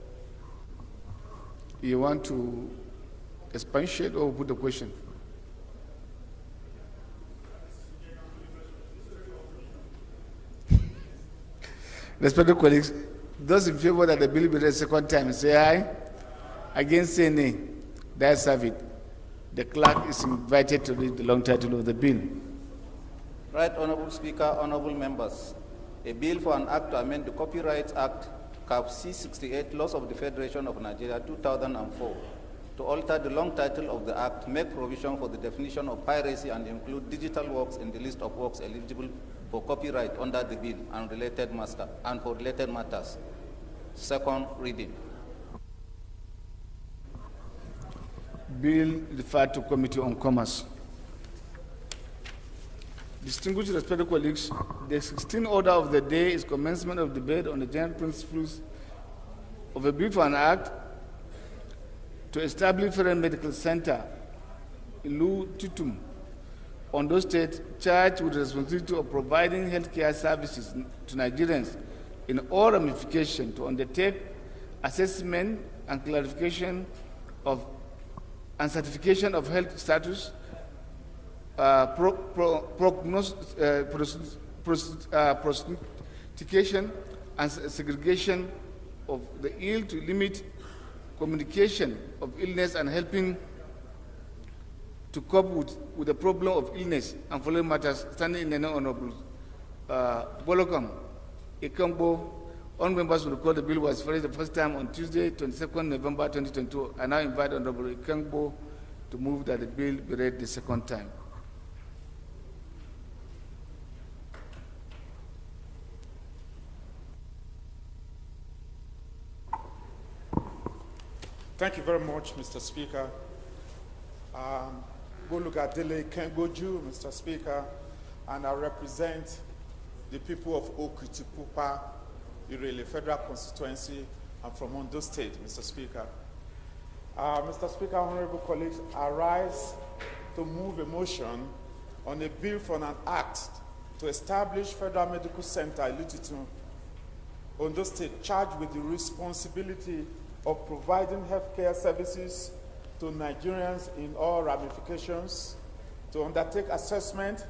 You want to expatiate or put the question? Respected colleagues, those in favor that the bill be read second time, say aye. Against, say nay. That's have it. The clerk is invited to read the long title of the bill.
Right Honorable Speaker, honorable members, a bill for an act to amend the Copyright Act, Cap C68, Laws of the Federation of Nigeria 2004, to alter the long title of the act, make provision for the definition of piracy and include digital works in the list of works eligible for copyright under the bill and for related matters. Second reading.
Bill referred to Committee on Commerce. Distinguished respected colleagues, the 16th order of the day is commencement of debate on the general principles of a bill for an act to establish Federal Medical Center, Ilu Titum, Ondo State, charged with the responsibility of providing healthcare services to Nigerians in all ramifications, to undertake assessment and clarification of and certification of health status, prognostication and segregation of the ill, to limit communication of illness and helping to cope with the problem of illness and following matters, standing in the name of Honorable Bolokam Ikambo. All members will recall the bill was raised the first time on Tuesday, 22nd November 2022. I now invite Honorable Ikambo to move that the bill be read the second time.
Thank you very much, Mr. Speaker. Bolugadele Kengoju, Mr. Speaker, and I represent the people of Okitipupa, Irele Federal Constituency. I'm from Ondo State, Mr. Speaker. Mr. Speaker, honorable colleagues, I rise to move a motion on a bill for an act to establish Federal Medical Center Ilutitu, Ondo State, charged with the responsibility of providing healthcare services to Nigerians in all ramifications, to undertake assessment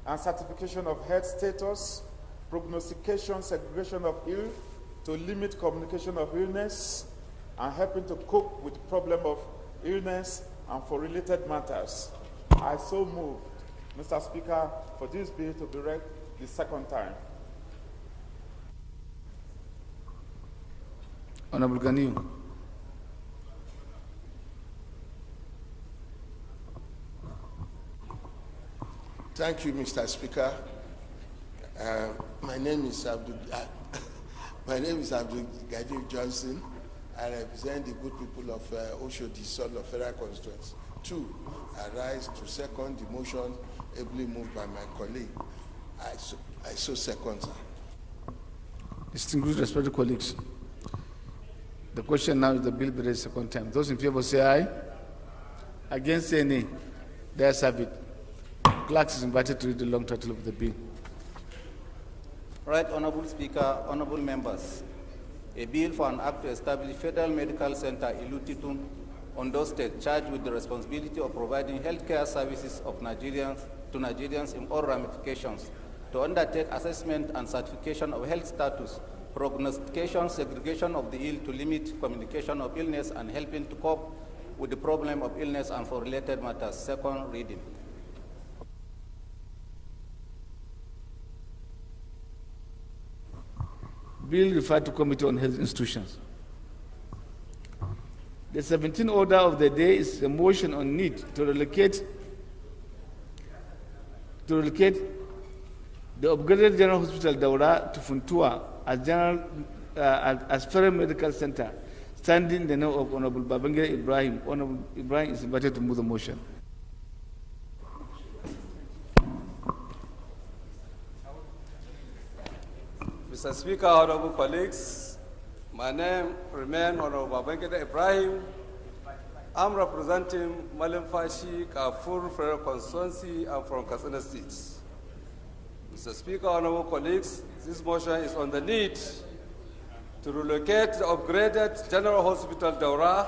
and certification of health status, prognostication, segregation of ill, to limit communication of illness, and helping to cope with the problem of illness and for related matters. I so moved, Mr. Speaker, for this bill to be read the second time.
Honorable Ganiu.
Thank you, Mr. Speaker. My name is Abdul Gadi Johnson. I represent the good people of Oshodi Solo Federal Constituency. 2, I rise to second the motion ably moved by my colleague. I so second, sir.
Distinguished respected colleagues, the question now is the bill be read second time. Those in favor say aye. Against say nay. The ayes have it. Clerk is invited to read the long title of the bill.
Right, Honorable Speaker, honorable members. A bill for an act to establish Federal Medical Center Ilutitu, Ondo State, charged with the responsibility of providing healthcare services to Nigerians in all ramifications, to undertake assessment and certification of health status, prognostication, segregation of the ill, to limit communication of illness, and helping to cope with the problem of illness and for related matters. Second reading.
Bill referred to Committee on Health Institutions. The 17th order of the day is a motion on need to relocate the upgraded General Hospital Daura to Funtua as Federal Medical Center, standing in the name of Honorable Babangida Ibrahim. Honorable Ibrahim is invited to move the motion.
Mr. Speaker, honorable colleagues, my name remains Honorable Babangida Ibrahim. I'm representing Malimfashi, Kafur Federal Constituency. I'm from Katsina State. Mr. Speaker, honorable colleagues, this motion is on the need to relocate the upgraded General Hospital Daura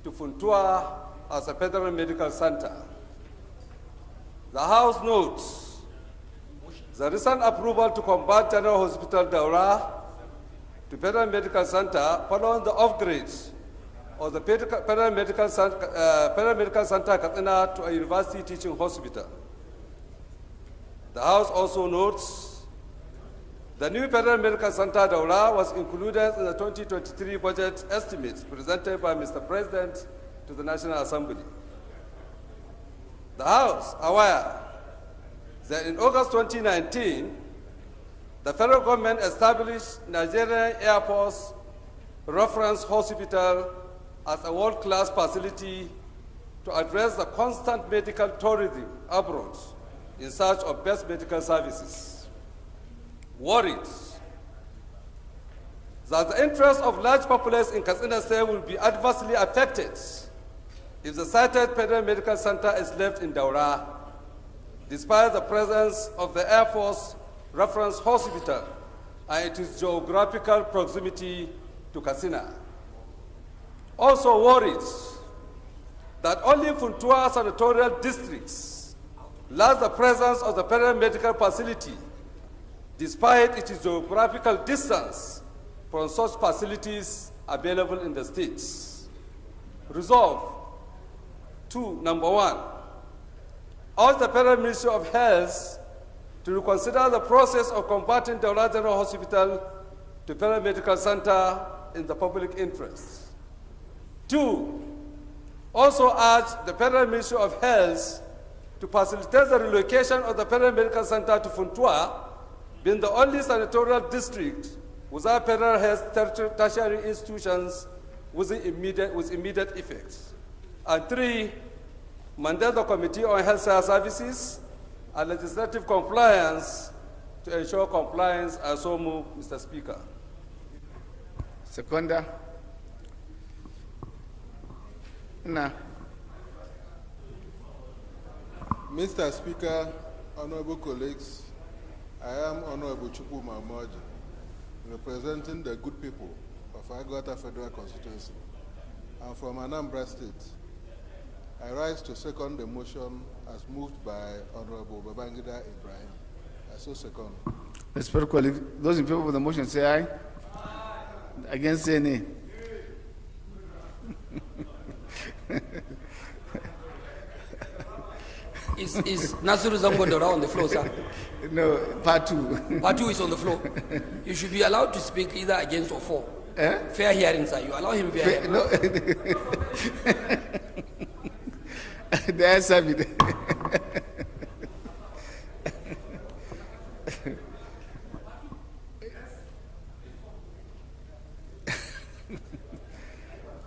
to Funtua as a federal medical center. The House notes the recent approval to convert General Hospital Daura to Federal Medical Center following the upgrade of the Federal Medical Center Katsina to a university teaching hospital. The House also notes the new Federal Medical Center Daura was included in the 2023 budget estimates presented by Mr. President to the National Assembly. The House, aware that in August 2019, the federal government established Nigerian Air Force Reference Hospital as a world-class facility to address the constant medical tourism abroad in search of best medical services. Worried that the interests of large populace in Katsina State will be adversely affected if the cited Federal Medical Center is left in Daura, despite the presence of the Air Force Reference Hospital and its geographical proximity to Katsina. Also worried that only Funtua senatorial districts lacks the presence of the Federal Medical Facility, despite its geographical distance from such facilities available in the states. Resolve to, number 1, urge the Federal Ministry of Health to reconsider the process of converting Daura General Hospital to Federal Medical Center in the public interest. 2, also urge the Federal Ministry of Health to facilitate the relocation of the Federal Medical Center to Funtua, being the only senatorial district without federal health tertiary institutions with immediate effect. And 3, mandate the Committee on Health Services and legislative compliance to ensure compliance. I so move, Mr. Speaker.
Seconder.
Mr. Speaker, honorable colleagues, I am Honorable Chukwu Mamoji, representing the good people of Agota Federal Constituency. I'm from Anambra State. I rise to second the motion as moved by Honorable Babangida Ibrahim. I so second.
Respected colleagues, those in favor of the motion say aye. Against say nay.
Is Nasiru Zambondora on the floor, sir?
No, part two.
Part two is on the floor. You should be allowed to speak either against or for.
Eh?
Fair hearing, sir. You allow him fair hearing.
No. The ayes have it.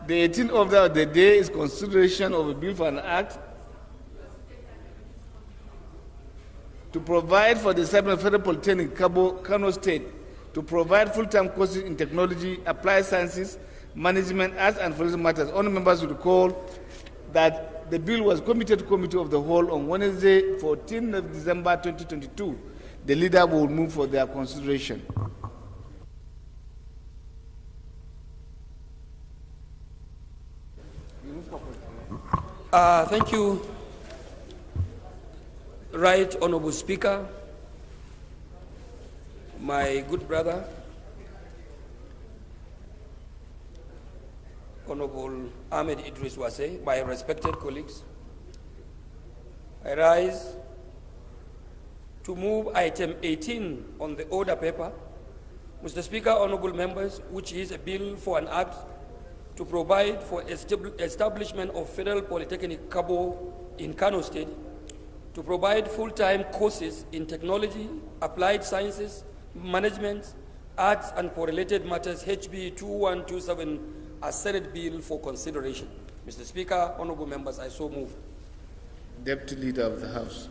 The 18th order of the day is consideration of a bill for an act to provide for the establishment of Federal Polytechnic, Kano State, to provide full-time courses in technology, applied sciences, management, arts, and forensic matters. All members will recall that the bill was committed to Committee of the Whole on Wednesday, 14th of December 2022. The leader will move for their consideration.
Thank you, Right Honorable Speaker, my good brother, Honorable Ahmed Idris Wase, my respected colleagues. I rise to move item 18 on the order paper. Mr. Speaker, honorable members, which is a bill for an act to provide for establishment of Federal Polytechnic Kabo in Kano State, to provide full-time courses in technology, applied sciences, management, arts, and for related matters, HB 2127, as Senate bill for consideration. Mr. Speaker, honorable members, I so move.
Deputy Leader of the House.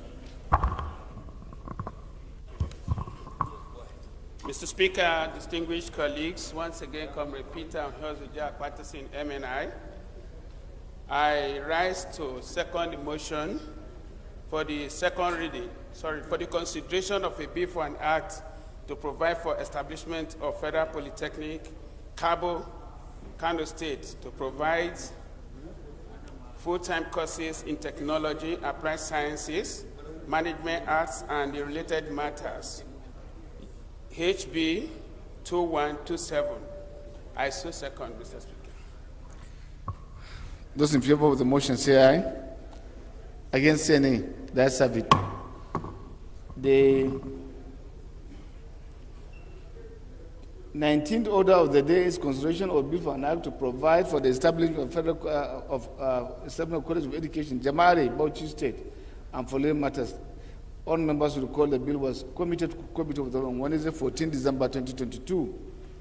Mr. Speaker, distinguished colleagues, once again, Comrade Peter Hyozuja practicing MNI. I rise to second the motion for the second reading, for the consideration of a bill for an act to provide for establishment of Federal Polytechnic, Kabo, Kano State, to provide full-time courses in technology, applied sciences, management, arts, and the related matters. HB 2127. I so second, Mr. Speaker.
Those in favor of the motion say aye. Against say nay. The ayes have it. The 19th order of the day is consideration of a bill for an act to provide for the establishment of Federal Establishment College of Education, Jamare, Bauchi State, and for related matters. All members will recall the bill was committed to Committee of the Whole on Wednesday, 14 December 2022.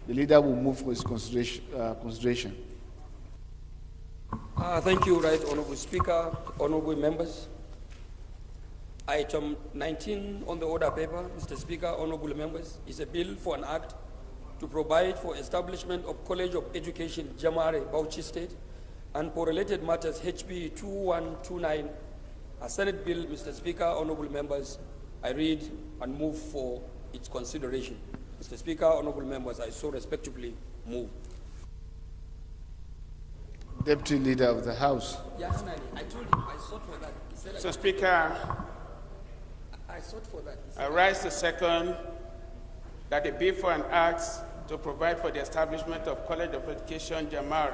The leader will move for his consideration.
Thank you, Right Honorable Speaker, honorable members. Item 19 on the order paper, Mr. Speaker, honorable members, is a bill for an act to provide for establishment of College of Education, Jamare, Bauchi State, and for related matters, HB 2129. A Senate bill, Mr. Speaker, honorable members, I read and move for its consideration. Mr. Speaker, honorable members, I so respectfully move.
Deputy Leader of the House.
Yes, I told him I sought for that. He said
Mr. Speaker,
I sought for that.
I rise to second that the bill for an act to provide for the establishment of College of Education, Jamar,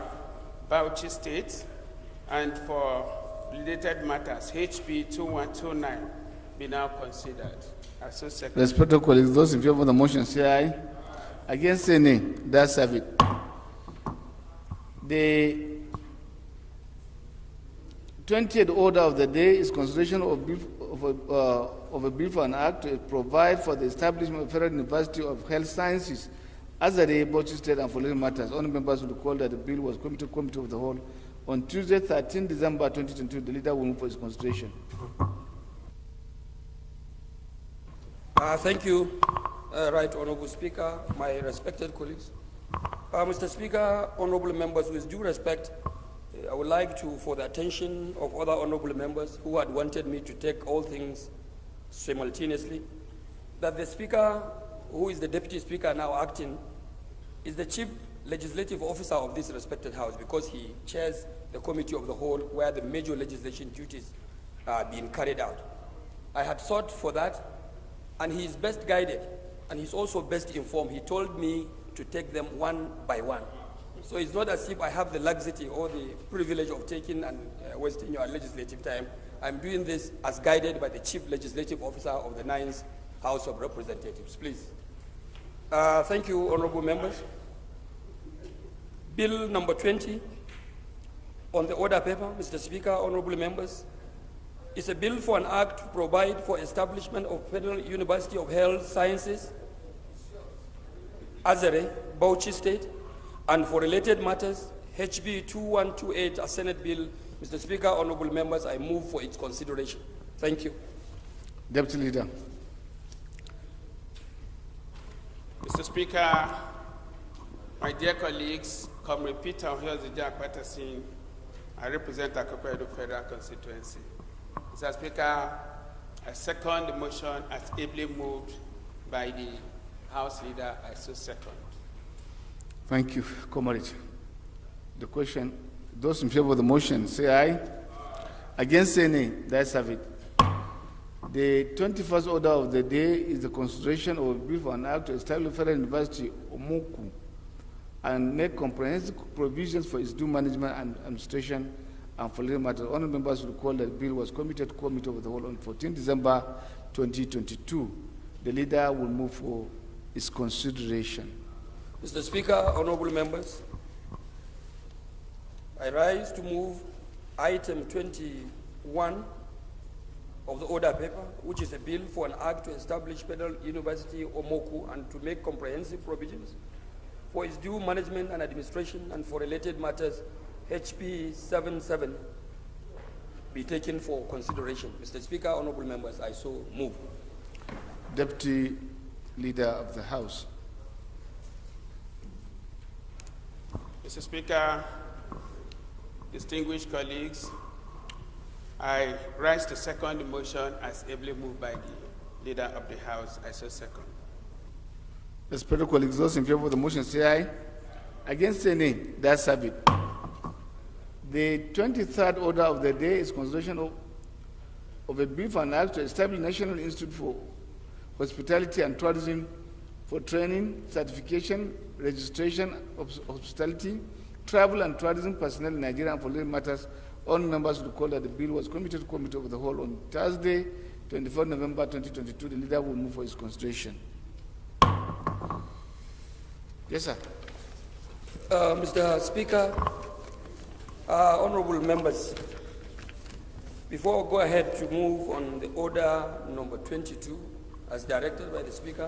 Bauchi State, and for related matters, HB 2129, be now considered. I so second.
Respected colleagues, those in favor of the motion say aye. Against say nay. The ayes have it. The 20th order of the day is consideration of a bill for an act to provide for the establishment of Federal University of Health Sciences, Azare, Bauchi State, and for related matters. All members will recall that the bill was committed to Committee of the Whole on Tuesday, 13 December 2022. The leader will move for his consideration.
Thank you, Right Honorable Speaker, my respected colleagues. Mr. Speaker, honorable members, with due respect, I would like to, for the attention of other honorable members who had wanted me to take all things simultaneously, that the Speaker, who is the Deputy Speaker now acting, is the Chief Legislative Officer of this respected House because he chairs the Committee of the Whole where the major legislation duties are being carried out. I had sought for that, and he is best guided, and he's also best informed. He told me to take them one by one. So it's not as if I have the luxury or the privilege of taking and wasting your legislative time. I'm doing this as guided by the Chief Legislative Officer of the 9th House of Representatives. Please. Thank you, honorable members. Bill number 20 on the order paper, Mr. Speaker, honorable members, is a bill for an act to provide for establishment of Federal University of Health Sciences, Azare, Bauchi State, and for related matters, HB 2128, a Senate bill. Mr. Speaker, honorable members, I move for its consideration. Thank you.
Deputy Leader.
Mr. Speaker, my dear colleagues, Comrade Peter Ohio-Zijak Patterson, I represent Akoko Edo Federal Constituency. Mr. Speaker, I second the motion as ably moved by the House Leader. I so second.
Thank you, Comrade. The question, those in favor of the motion, say aye. Against, say nay. That's have it. The 21st order of the day is the consideration of a bill for an act to establish Federal University Omoku and make comprehensive provisions for its due management and administration and for related matters. Honourable members will recall that the bill was committed to Committee of the Whole on 14 December 2022. The leader will move for its consideration.
Mr. Speaker, honorable members, I rise to move item 21 of the order paper, which is a bill for an act to establish Federal University Omoku and to make comprehensive provisions for its due management and administration and for related matters, HP 77, be taken for consideration. Mr. Speaker, honorable members, I so move.
Deputy Leader of the House.
Mr. Speaker, distinguished colleagues, I rise to second the motion as ably moved by the Leader of the House. I so second.
Respected colleagues, those in favor of the motion say aye. Against, say nay. That's have it. The 23rd order of the day is consideration of a bill for an act to establish National Institute for Hospitality and Tourism for training, certification, registration of hospitality, travel and tourism personnel in Nigeria and for related matters. All members recall that the bill was committed to Committee of the Whole on Thursday, 24 November 2022. The leader will move for its consideration. Yes, sir.
Mr. Speaker, honorable members, before I go ahead to move on the order number 22 as directed by the Speaker,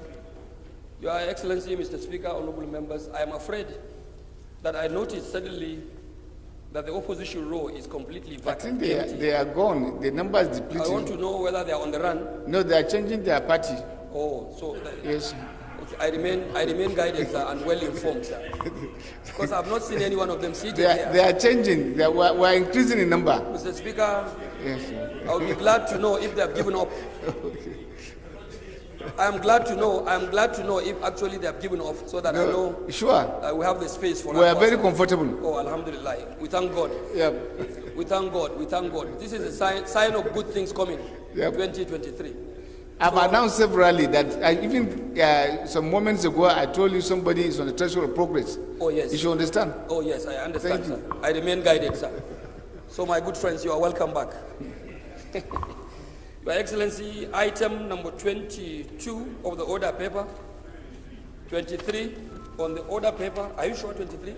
Your Excellency, Mr. Speaker, honorable members, I am afraid that I noticed suddenly that the opposition row is completely vacant.
I think they are gone. The number is depleting.
I want to know whether they are on the run.
No, they are changing their party.
Oh, so
yes.
Okay, I remain guided, sir, and well informed, sir. Because I have not seen any one of them sitting here.
They are changing. We are increasing in number.
Mr. Speaker,
yes,
I would be glad to know if they have given up.
Okay.
I am glad to know if actually they have given off, so that I know.
Sure.
We have the space for.
We are very comfortable.
Oh, alhamdulillah. We thank God.
Yeah.
We thank God. We thank God. This is a sign of good things coming.
Yep.
2023.
I've announced severally that even some moments ago I told you somebody is on the threshold of progress.
Oh yes.
You should understand.
Oh yes, I understand,
Thank
sir.
you.
I remain guided, sir. So my good friends, you are welcome back. Your Excellency, item number 22 of the order paper, 23 on the order paper. Are you sure 23?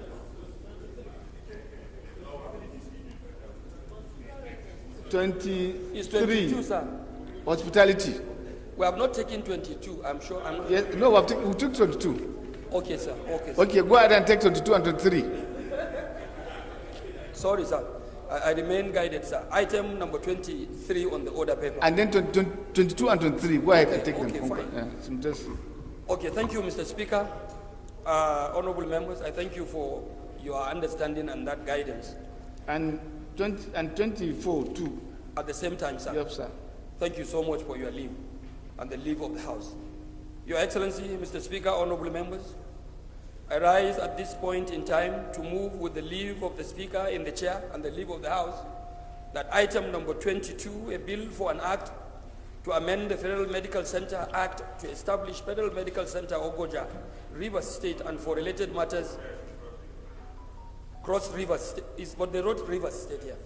It's 22, sir.
Hospitality.
We have not taken 22. I'm sure. I'm not.
Yes, no, we took 22.
Okay, sir. Okay. Sir.
Okay, go ahead and take 22 and 23.
Sorry, sir. I remain guided, sir. Item number 23 on the order paper.
And then 22 and 23. Go ahead and take them.
Fine. Okay, thank you, Mr. Speaker. Honorable members, I thank you for your understanding and that guidance.
And 24 too.
At the same time, sir.
Yes, sir.
Thank you so much for your leave and the leave of the House. Your Excellency, Mr. Speaker, honorable members, I rise at this point in time to move with the leave of the Speaker in the chair and the leave of the House that item number 22, a bill for an act to amend the Federal Medical Center Act to establish Federal Medical Center Ogoja, Rivers State, and for related matters, Cross Rivers, but they wrote Rivers State here.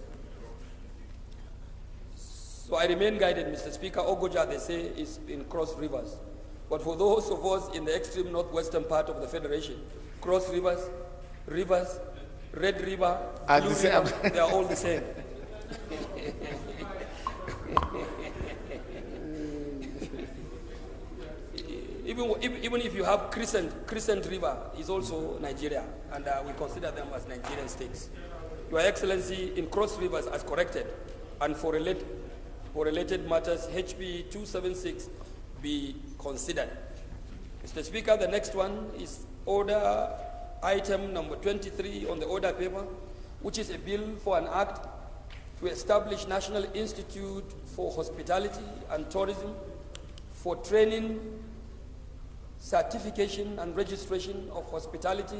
So I remain guided, Mr. Speaker. Ogoja, they say, is in Cross Rivers. But for those of us in the extreme northwestern part of the Federation, Cross Rivers, Rivers, Red River, Blue River, they are all the same. Even if you have Crescent River is also Nigeria, and we consider them as Nigerian states. Your Excellency, in Cross Rivers as corrected, and for related matters, HB 276 be considered. Mr. Speaker, the next one is order item number 23 on the order paper, which is a bill for an act to establish National Institute for Hospitality and Tourism for training, certification and registration of hospitality,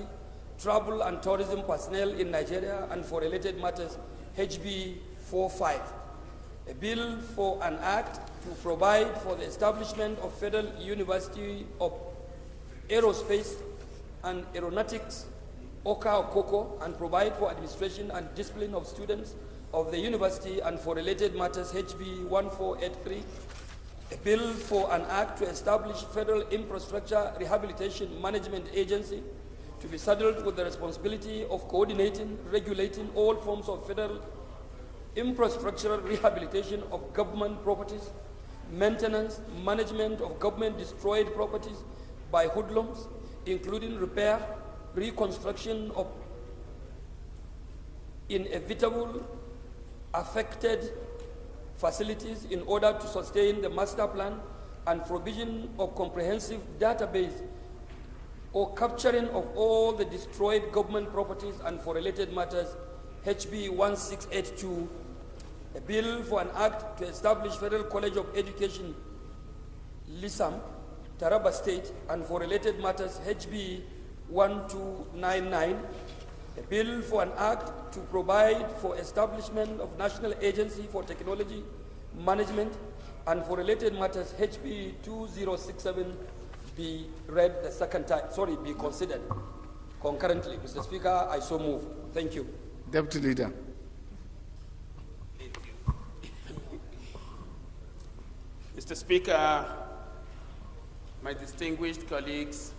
travel and tourism personnel in Nigeria, and for related matters, HB 45. A bill for an act to provide for the establishment of Federal University of Aerospace and Aeronautics, Oka-Okoko, and provide for administration and discipline of students of the university, and for related matters, HB 1483. A bill for an act to establish Federal Infrastructure Rehabilitation Management Agency to be saddled with the responsibility of coordinating, regulating all forms of federal infrastructural rehabilitation of government properties, maintenance, management of government-destroyed properties by hoodlums, including repair, reconstruction of inevitable affected facilities in order to sustain the master plan, and provision of comprehensive database or capturing of all the destroyed government properties, and for related matters, HB 1682, a bill for an act to establish Federal College of Education, Lisam, Taraba State, and for related matters, HB 1299, a bill for an act to provide for establishment of National Agency for Technology Management, and for related matters, HB 2067, be read the second time, be considered concurrently. Mr. Speaker, I so move. Thank you.
Deputy Leader.
Mr. Speaker, my distinguished colleagues,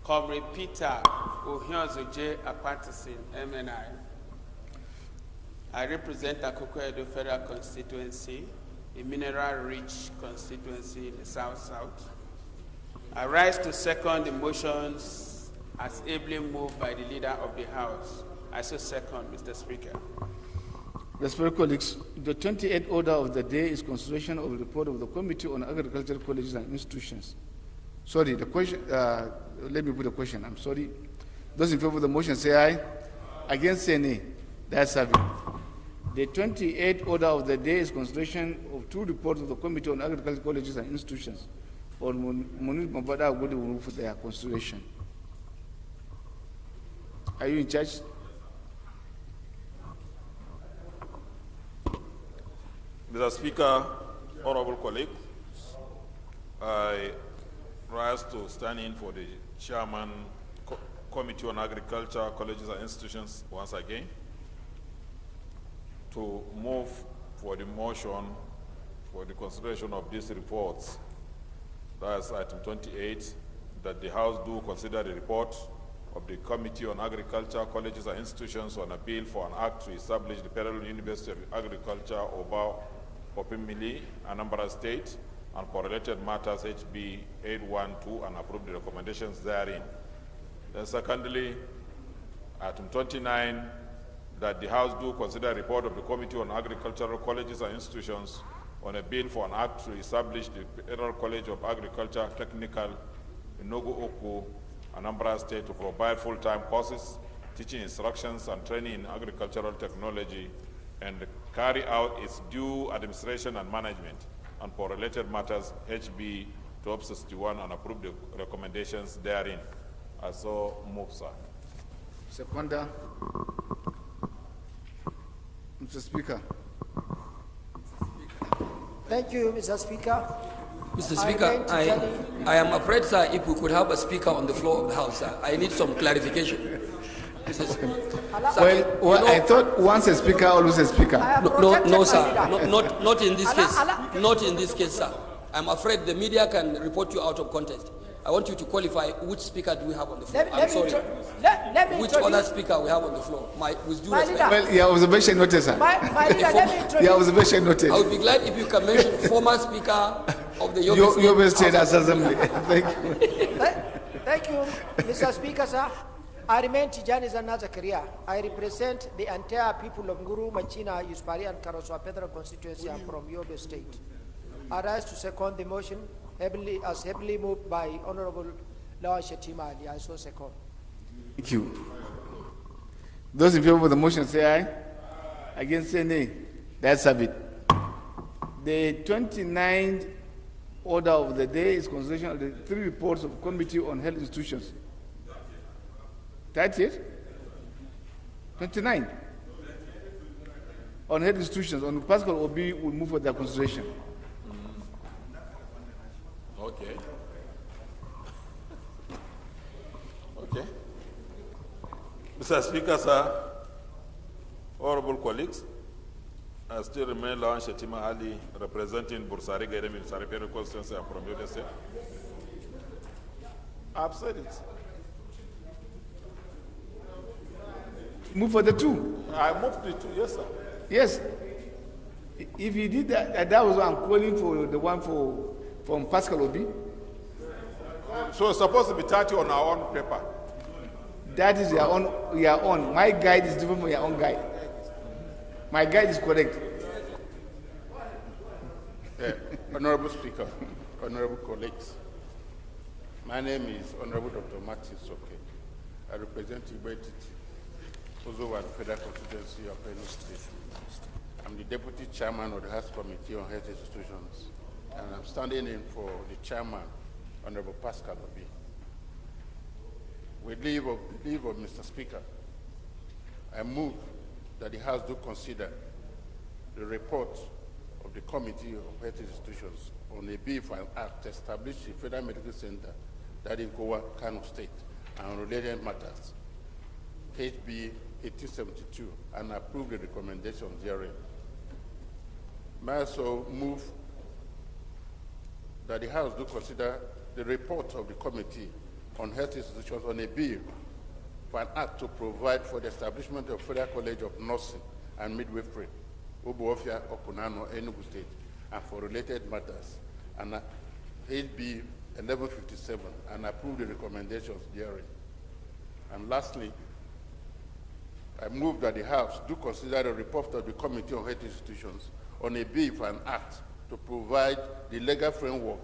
Comrade Peter Ohiozoje Apatasin, MNI. I represent Akoko Edo Federal Constituency, a mineral-rich constituency in the South-South. I rise to second the motions as ably moved by the Leader of the House. I so second, Mr. Speaker.
Respected colleagues, the 28th order of the day is consideration of the report of the Committee on Agricultural Colleges and Institutions. Sorry, the question, let me put the question, I'm sorry. Those in favor of the motion say aye. Against say nay. That's having. The 28th order of the day is consideration of two reports of the Committee on Agricultural Colleges and Institutions on Munir Mabada Agudi for their consideration. Are you in charge?
Mr. Speaker, honorable colleagues, I rise to stand in for the Chairman Committee on Agriculture, Colleges and Institutions once again to move for the motion for the consideration of these reports. That's item 28, that the House do consider the report of the Committee on Agriculture, Colleges and Institutions on a bill for an act to establish the Federal University of Agriculture, Oba, Opimili, Anambra State, and for related matters, HB 812, and approve the recommendations therein. Then secondly, item 29, that the House do consider a report of the Committee on Agricultural Colleges and Institutions on a bill for an act to establish the Federal College of Agriculture Technical in Nogo Oku, Anambra State, to provide full-time courses, teaching instructions and training in agricultural technology, and carry out its due administration and management, and for related matters, HB 1261, and approve the recommendations therein. I so move, sir.
Seconder. Mr. Speaker.
Thank you, Mr. Speaker.
Mr. Speaker, I am afraid, sir, if we could have a speaker on the floor of the House, sir. I need some clarification.
Well, I thought once a speaker, always a speaker.
No, sir. Not in this case. Not in this case, sir. I'm afraid the media can report you out of context. I want you to qualify which speaker do we have on the floor. I'm sorry. Which other speaker we have on the floor? With due respect.
Well, your observation noted, sir.
My leader, let me introduce.
Your observation noted.
I would be glad if you can mention former speaker of the
Yobe State Assembly. Thank you.
Thank you, Mr. Speaker, sir. I remain Tijani Zanna Zakaria. I represent the entire people of Nguru, Machina, Yuspari, and Karoswa Federal Constituency. I'm from Yobe State. I rise to second the motion heavily moved by Honorable Lawan Shetima Ali. I so second.
Thank you. Those in favor of the motion say aye. Against say nay. That's have it. The 29th order of the day is consideration of the 3 reports of Committee on Health Institutions. That's it? 29. On health institutions, on Pascal Obi will move for their consideration.
Okay. Okay. Mr. Speaker, sir, honorable colleagues, I still remain Lawan Shetima Ali, representing Bursari Gaidem in Saripero constituency from Yobe State. I've said it.
Move for the 2.
I moved the 2, yes, sir.
Yes. If you did that, that was what I'm calling for the one from Pascal Obi.
So it's supposed to be 30 on our own paper.
That is your own. My guide is different from your own guide. My guide is correct.
Honorable Speaker, honorable colleagues, my name is Honorable Dr. Matthew Soke. I represent Ibetiti, Ozowa Federal Constituency of Enugu State. I'm the Deputy Chairman of the House Committee on Health Institutions, and I'm standing in for the Chairman, Honorable Pascal Obi. With leave of Mr. Speaker, I move that the House do consider the report of the Committee of Health Institutions on a bill for an act to establish a Federal Medical Center that in Kowa, Kano State, and related matters, HB 1872, and approve the recommendations therein. May I also move that the House do consider the report of the Committee on Health Institutions on a bill for an act to provide for the establishment of Federal College of Nursing and Midwifery, Obuofia, Okunano, Enugu State, and for related matters, and HB 1157, and approve the recommendations therein. And lastly, I move that the House do consider the report of the Committee on Health Institutions on a bill for an act to provide the legal framework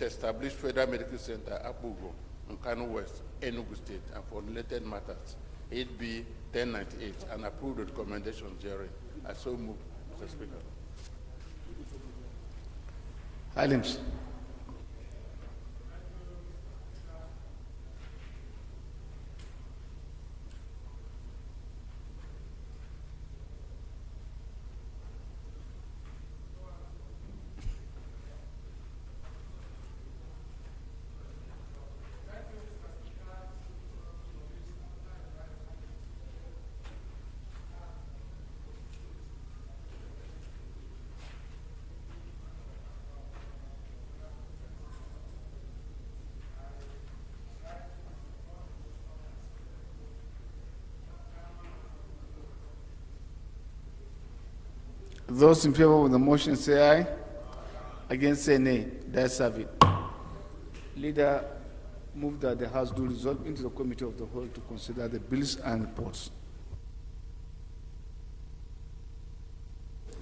to establish Federal Medical Center, Abugo, in Kano West, Enugu State, and for related matters, 8B 1098, and approve the recommendations therein. I so move, Mr. Speaker.
Items. Those in favor of the motion say aye. Against say nay. That's have it. Leader, move that the House do resolve into the Committee of the Whole to consider the bills and reports.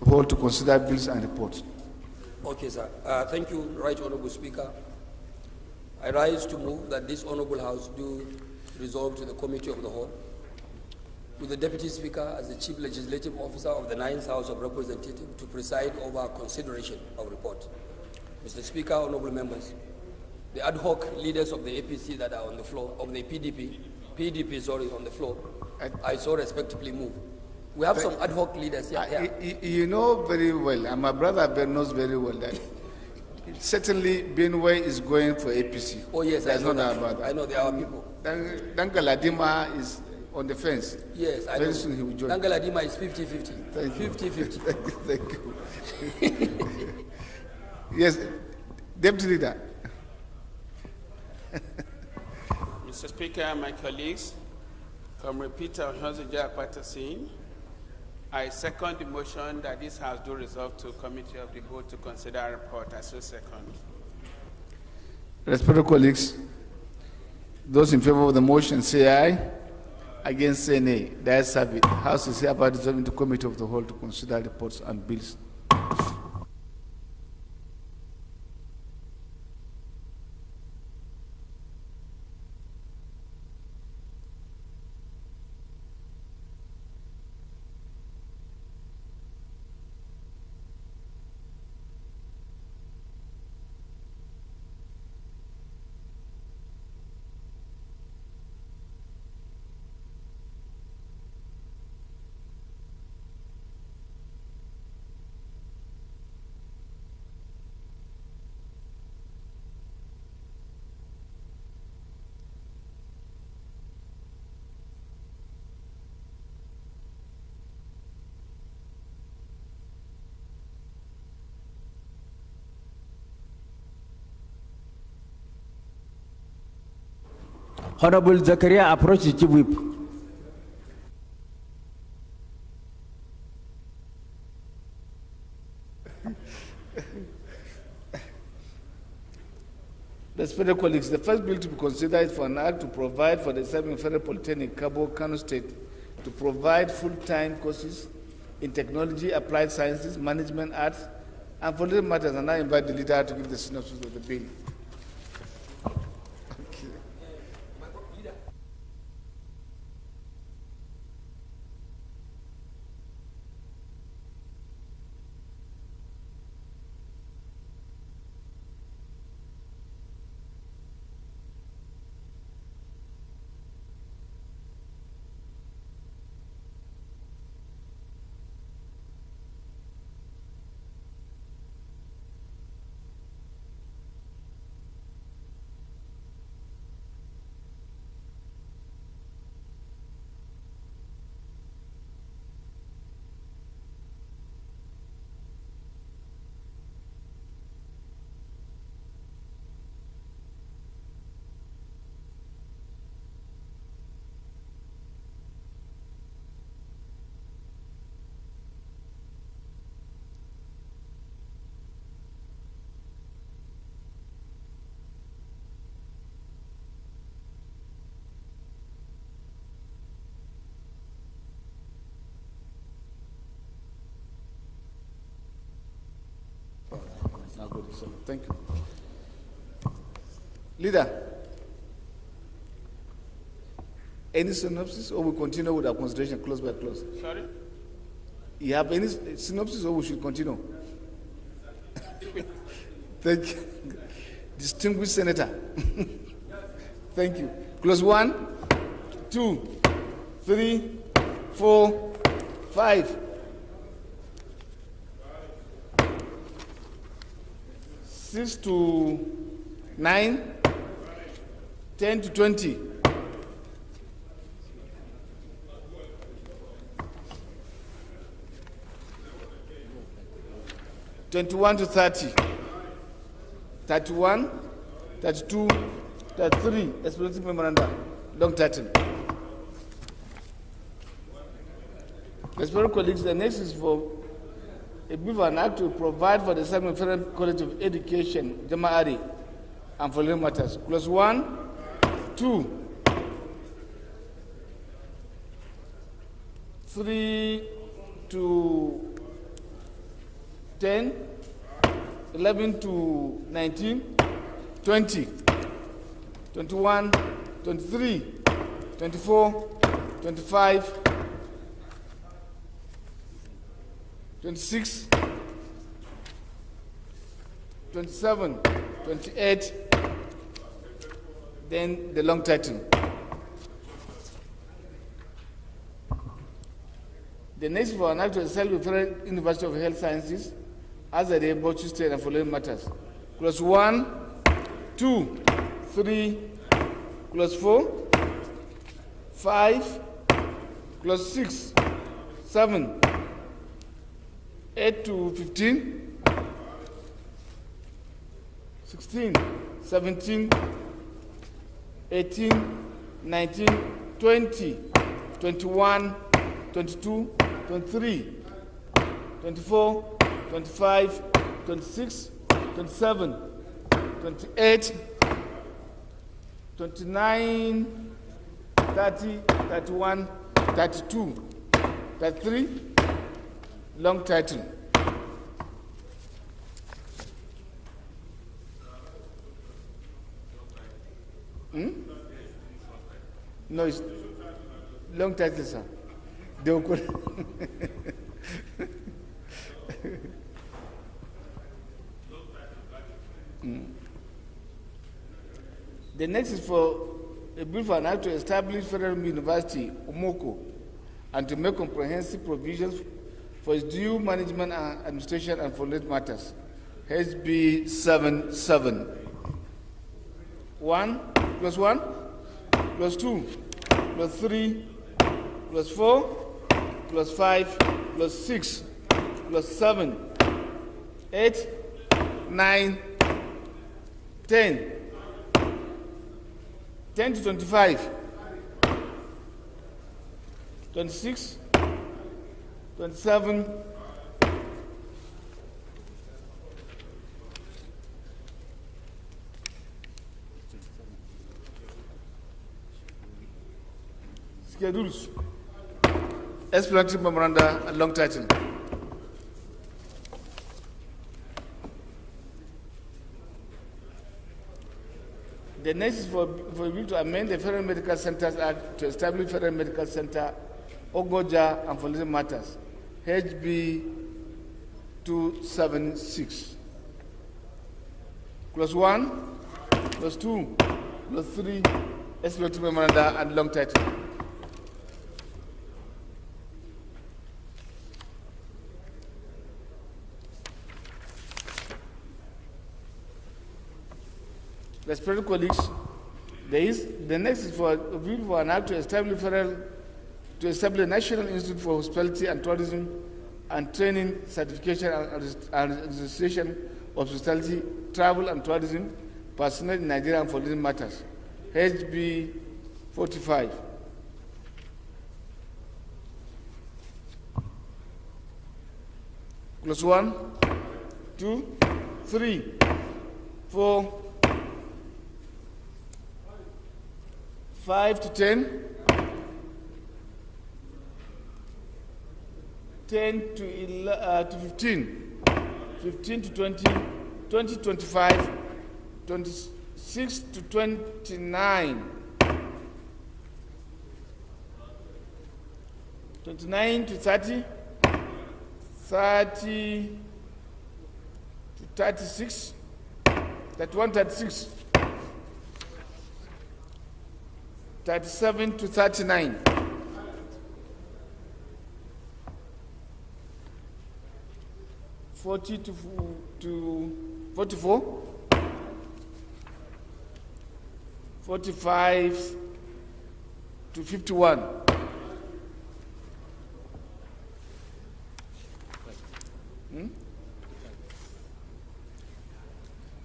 Whole to consider bills and reports.
Okay, sir. Thank you, Right Honorable Speaker. I rise to move that this Honorable House do resolve to the Committee of the Whole with the Deputy Speaker as the Chief Legislative Officer of the 9th House of Representatives to preside over consideration of report. Mr. Speaker, honorable members, the ad hoc leaders of the APC that are on the floor, of the PDP, sorry, on the floor, I so respectfully move. We have some ad hoc leaders here.
You know very well, and my brother Ben knows very well that certainly Benway is going for APC.
Oh yes,
there's
I know
no doubt about that.
I know there are people.
Dangaladima is on the fence.
Yes, I
very
know.
soon he will join.
Dangaladima is 50-50.
Thank you.
50-50.
Thank you. Yes, Deputy Leader.
Mr. Speaker, my colleagues, Comrade Peter Ohiozejia, I second the motion that this House do resolve to Committee of the Whole to consider a report. I so second.
Respected colleagues, those in favor of the motion say aye. Against say nay. The ayes have it. House is hereby dissolved into Committee of the Whole to consider reports and bills.
Honorable Zakaria approach the Chief Whip.
Respected colleagues, the first bill to be considered is for an act to provide for the Serving Federal Polytechnic, Cabo, Kano State, to provide full-time courses in technology, applied sciences, management, arts, and for little matters. And I invite the leader to give the synopsis of the bill. Thank you. Leader, any synopsis or we continue with our consideration close by close?
Sorry?
You have any synopsis or we should continue? Thank you. Distinguished Senator. Thank you. Close 1, 2, 3, 4, 5. 6 to 9, 10 to 20. (21 to 30), 31, 32, 33. Explanatory memoranda, long title. Respected colleagues, the next is for a bill for an act to provide for the Serving Federal College of Education, Jama'ari, and for little matters. Clause 1, 2, 3 to 10, 11 to 19, 20, 21, 23, 24, 25, 26, 27, 28, then the long title. The next for an act to establish Federal University of Health Sciences as a Bauchi State and following matters. Clause 1, 2, 3, clause 4, 5, clause 6, 7, 8 to 15, 16, 17, 18, 19, 20, 21, 22, 23, 24, 25, 26, 27, 28, 29, 30, 31, 32, 33, long title. No, it's long title, sir. They will call The next is for a bill for an act to establish Federal University, Umoko, and to make comprehensive provisions for its due management and administration and for related matters. HB 77. 1, plus 1, plus 2, plus 3, plus 4, plus 5, plus 6, plus 7, 8, 9, 10. 10 to 25, 26, 27, 'Schedules, explanatory memoranda, and long title. The next is for a bill to amend the Federal Medical Centers Act to establish Federal Medical Center, Ogoja, and for related matters. HB 276. Clause 1, clause 2, clause 3, explanatory memoranda, and long title. Respected colleagues, the next is for a bill for an act to establish a National Institute for Hospitality and Tourism and Training, Certification and Registration of Hospitality, Travel and Tourism personnel in Nigeria and for related matters. HB 45. Clause 1, 2, 3, 4, 5 to 10, 10 to 15, 15 to 20, 20 to 25, 26 to 29, 29 to 30, 30 to 36, 31, 36, 37 to 39. 40 to 44. 45 to 51. Hmm?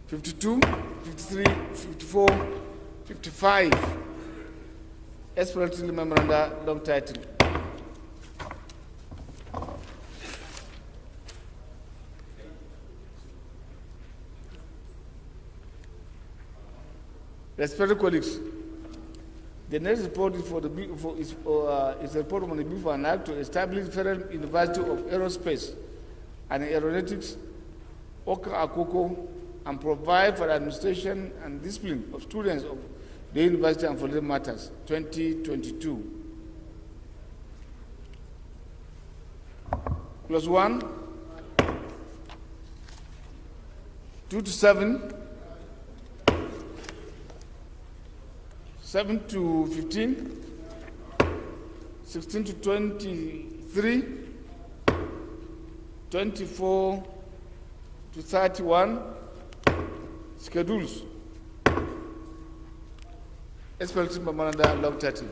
52, 53, 54, 55. Explanatory memoranda, long title. Respected colleagues, the next report is is a report on the bill for an act to establish Federal University of Aerospace and Aeronautics, Oka Akoko, and provide for the administration and discipline of students of the university and for related matters, 2022. Clause 1, 2 to 7, 7 to 15, 16 to 23, 24 to 31, schedules. Expected memoranda log 30.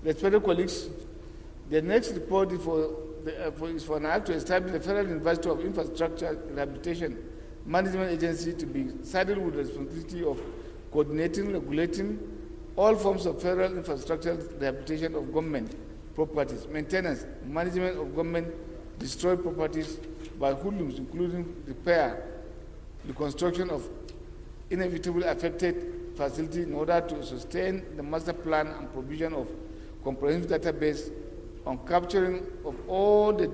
Respected colleagues, the next report is for an act to establish the Federal University of Infrastructure Rehabilitation Management Agency to be saddled with the responsibility of coordinating, regulating all forms of federal infrastructure rehabilitation of government properties, maintenance, management of government destroyed properties by hoodlums, including repair, reconstruction of inevitably affected facilities in order to sustain the master plan and provision of comprehensive database on capturing of all the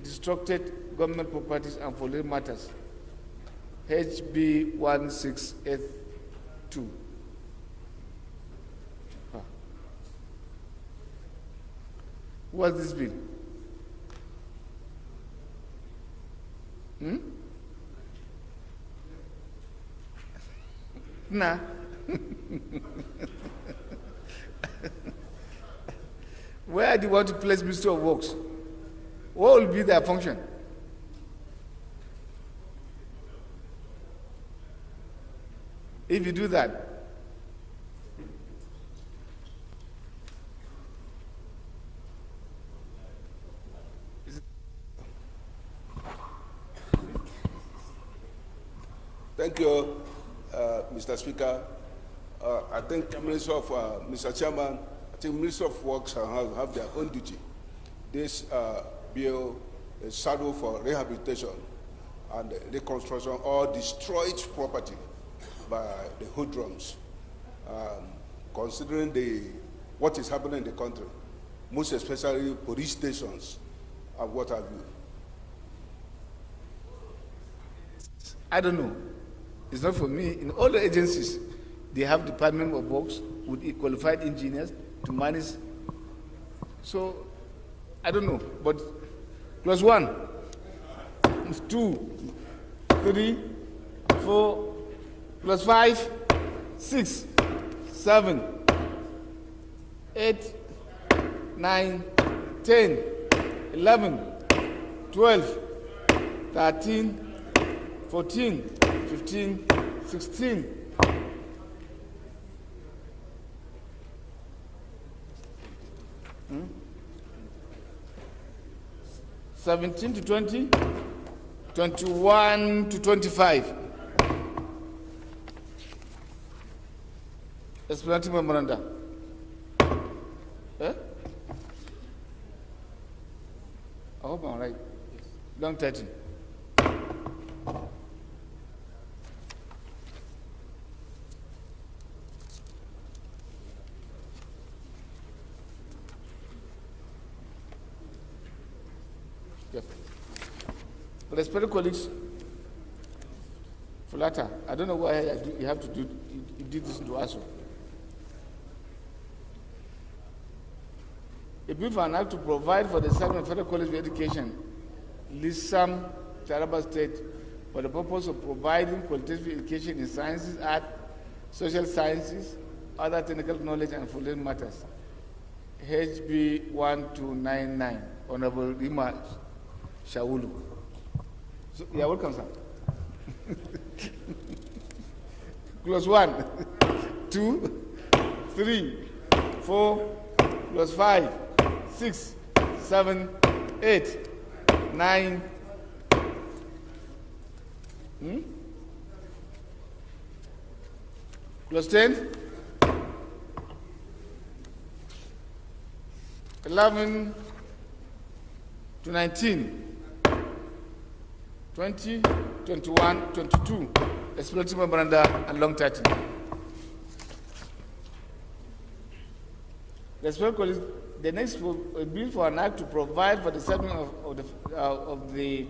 destructed government properties and for related matters. HB 1682. What's this bill? Nah. Where do you want to place Ministry of Works? What will be their function? If you do that,
thank you, Mr. Speaker. I think Mr. Chairman, I think Minister of Works have their own duty. This bill is saddle for rehabilitation and reconstruction or destroyed property by the hoodlums. Considering what is happening in the country, most especially police stations and what have you.
I don't know. It's not for me. In all the agencies, they have Department of Works with qualified engineers to manage. So, I don't know. But plus 1, 2, 3, 4, plus 5, 6, 7, 8, 9, 10, 11, 12, 13, 14, 15, 16. Hmm? 17 to 20, 21 to 25. Explanatory memoranda. Eh? I hope I'm right. Long 13. Yes. Respected colleagues, Fulata, I don't know why you have to do you did this to us. A bill for an act to provide for the establishment of Federal College of Education, Lisam, Taraba State, for the purpose of providing qualitative education in sciences, art, social sciences, other technical knowledge, and related matters. HB 1299, Honorable Rima Shaulu. So, you're welcome, sir. Plus 1, 2, 3, 4, plus 5, 6, 7, 8, 9. Plus 10, 11 to 19, 20, 21, 22, explanatory memoranda, and long 30. Respected colleagues, the next bill for an act to provide for the establishment of the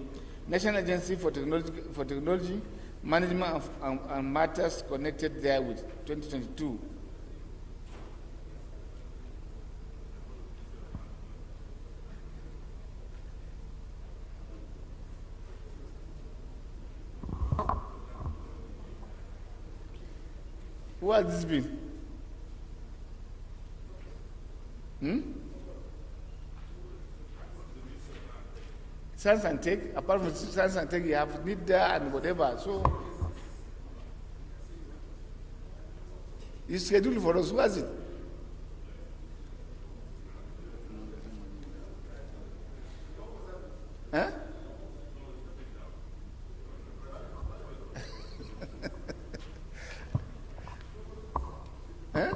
National Agency for Technology Management and Matters Connected therewith, 2022. Who has this been? Science and tech, apart from science and tech, you have NIDA and whatever. So, it's scheduled for us. Who has it? Huh? Huh?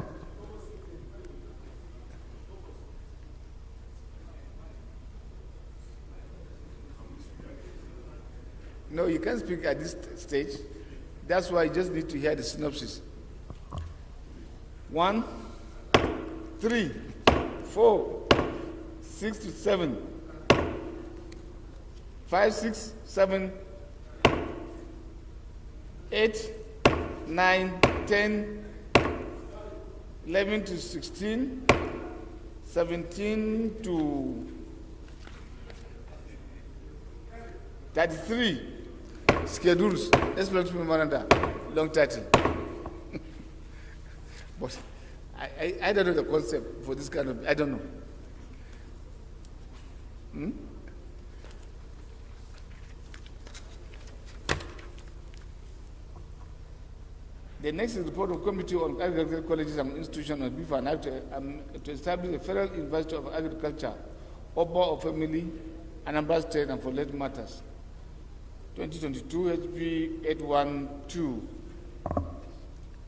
No, you can't speak at this stage. That's why you just need to hear the synopsis. 1, 3, 4, 6 to 7, 5, 6, 7, 8, 9, 10, 11 to 16, 17 to 33 schedules, explanatory memoranda, long title. But I don't know the concept for this kind of, I don't know. The next is the report of Committee on Agricultural Colleges and Institutions on Beef and Act to establish a Federal University of Agriculture, Oba of Family, Anambra State, and for related matters. 2022 HP 812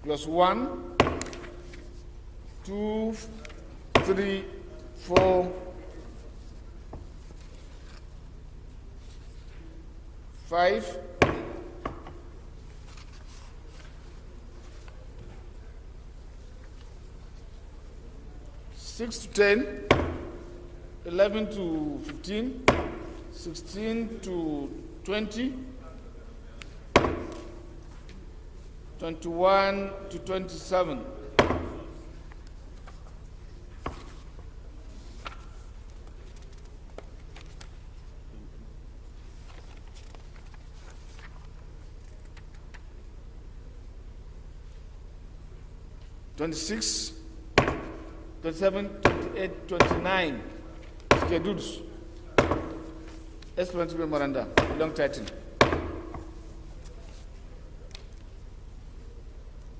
plus 1, 2, 3, 4, 5, 6 to 10, 11 to 15, 16 to 20, 21 to 27. (26), 27, 28, 29 schedules. Explanatory memoranda, long title.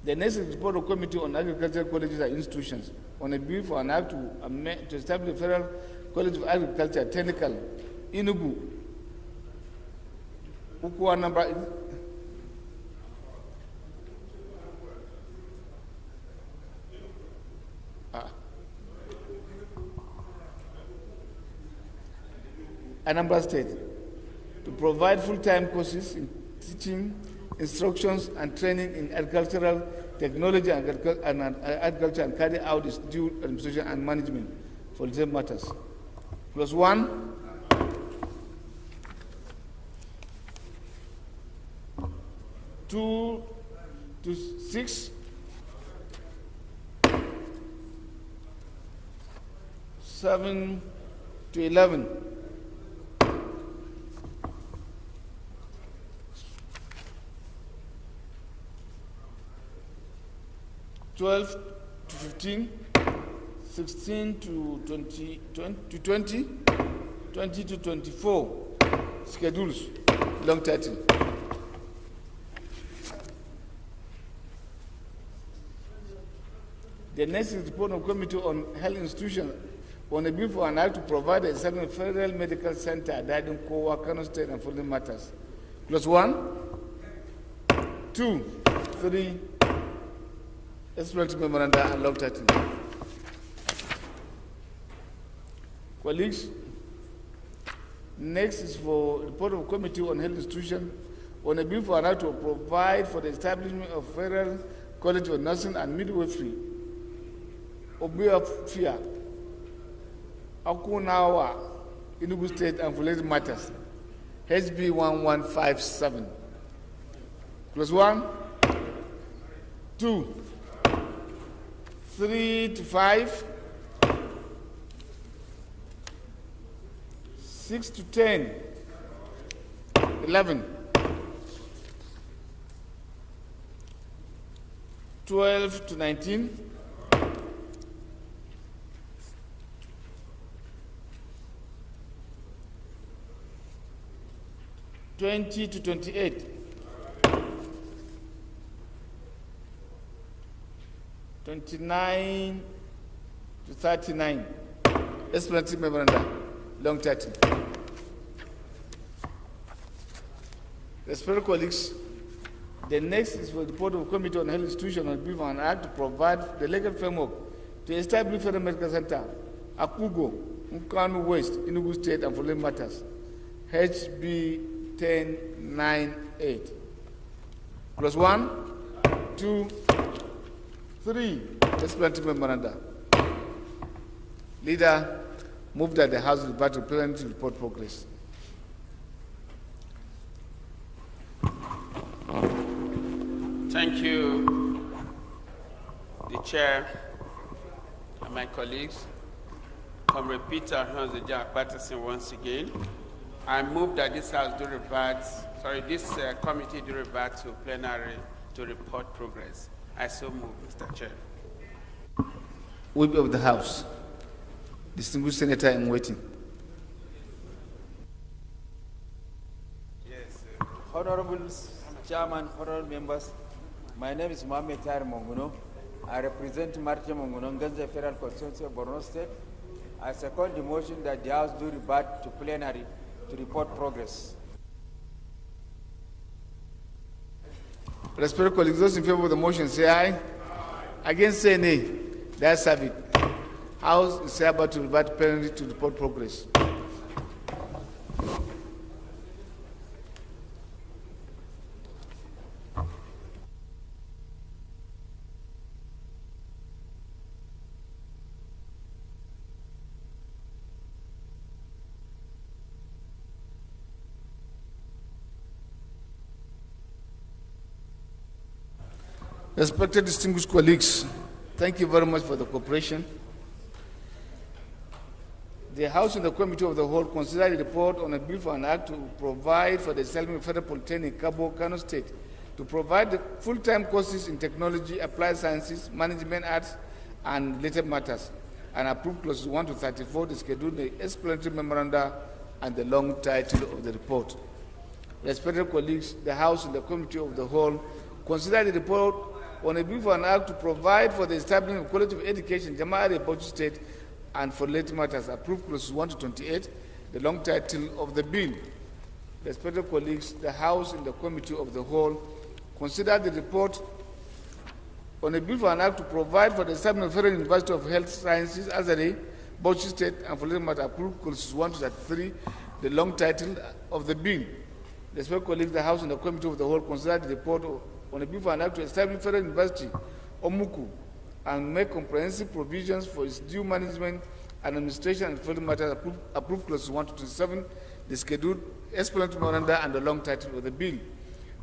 The next is the report of Committee on Agricultural Colleges and Institutions on a bill for an act to establish a Federal College of Agriculture, Technical, Enugu, Ukwa number. Anambra State, to provide full-time courses in teaching, instructions, and training in agricultural technology and agriculture, and carry out its due administration and management for the same matters. Plus 1, 2 to 6, 7 to 11. 12 to 15, 16 to 20, 20 to 24 schedules, long title. The next is the report of Committee on Health Institutions on a bill for an act to provide a second federal medical center at Dadin Kowa, Kano State, and following matters. Plus 1, 2, 3, explanatory memoranda and long title. Colleagues, next is for report of Committee on Health Institutions on a bill for an act to provide for the establishment of Federal College of Nursing and Midwifery, Obuafia, Akunawa, Enugu State, and for related matters. HB 1157. Plus 1, 2, 3 to 5, 6 to 10, 11. 12 to 19. 20 to 28. 29 to 39. Explanatory memoranda, long title. Respected colleagues, the next is for the report of Committee on Health Institution on Bill and Act to provide the legal framework to establish Federal Medical Center, Akugo, Nkanu West, Enugu State, and for related matters. HB 1098. Plus 1, 2, 3. Explanatory memoranda. Leader, move that the House report to plenary to report progress.
Thank you, the chair and my colleagues. Comrade Peter Jack Patterson once again. I move that this House do revert, this committee do revert to plenary to report progress. I so move, Mr. Chair.
Whip of the House, distinguished senator in waiting.
Yes, Honorable Chairman, honorable members, my name is Mohamed Tahir Monguno. I represent Marche Monguno, Ganze Federal Constituency of Borno State. I second the motion that the House do revert to plenary to report progress.
Respected colleagues, those in favor of the motion say aye. Against say nay. That's have it. House is hereby to revert plenary to report progress. Respected distinguished colleagues, thank you very much for the cooperation. The House and the Committee of the Whole considered a report on a bill for an act to provide for the establishment of Federal Polytechnic, Cabo, Kano State, to provide the full-time courses in technology, applied sciences, management arts, and related matters, and approved clauses 1 to 34, the schedule, the explanatory memoranda, and the long title of the report. Respected colleagues, the House and the Committee of the Whole considered the report on a bill for an act to provide for the establishment of quality of education, Jama'ari, Bauchi State, and for related matters, approved clauses 1 to 28, the long title of the bill. Respected colleagues, the House and the Committee of the Whole considered the report on a bill for an act to provide for the establishment of Federal University of Health Sciences, Azare, Bauchi State, and for related matters, approved clauses 1 to 33, the long title of the bill. Respected colleagues, the House and the Committee of the Whole considered the report on a bill for an act to establish Federal University, Omuku, and make comprehensive provisions for its due management and administration and further matters, approved clauses 1 to 27, the scheduled explanatory memoranda, and the long title of the bill.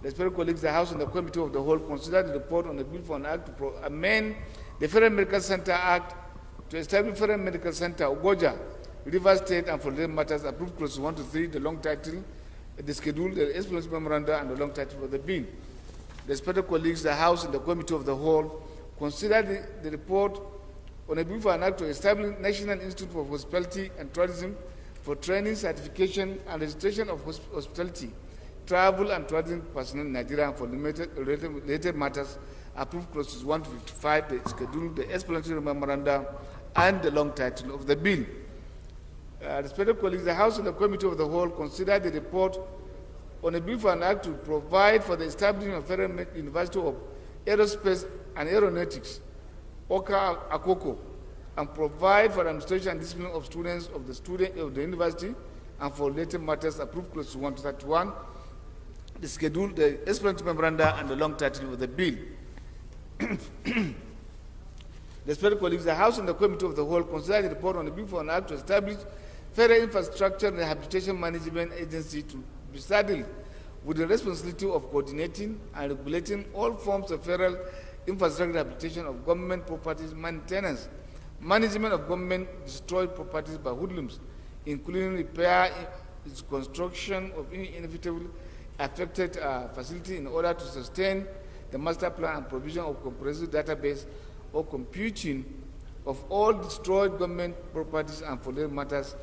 Respected colleagues, the House and the Committee of the Whole considered the report on the bill for an act to amend the Federal Medical Center Act to establish Federal Medical Center, Ugoja, River State, and for related matters, approved clauses 1 to 3, the long title, the schedule, the explanatory memoranda, and the long title of the bill. Respected colleagues, the House and the Committee of the Whole considered the report on a bill for an act to establish National Institute for Hospitality and Tourism for training, certification, and registration of hospitality, travel, and tourism personnel in Nigeria, and for related matters, approved clauses 1 to 55, the schedule, the explanatory memoranda, and the long title of the bill. Respected colleagues, the House and the Committee of the Whole considered the report on a bill for an act to provide for the establishment of Federal University of Aerospace and Aeronautics, Oka Akoko, and provide for the administration and discipline of students of the university, and for related matters, approved clause 1 to 31, the schedule, the explanatory memoranda, and the long title of the bill. Respected colleagues, the House and the Committee of the Whole considered the report on the bill for an act to establish Federal Infrastructure and Rehabilitation Management Agency to be saddled with the responsibility of coordinating and regulating all forms of federal infrastructure rehabilitation of government properties, maintenance, management of government destroyed properties by hoodlums, including repair, its construction of any inevitable affected facility in order to sustain the master plan and provision of comprehensive database or computing of all destroyed government properties and for matters,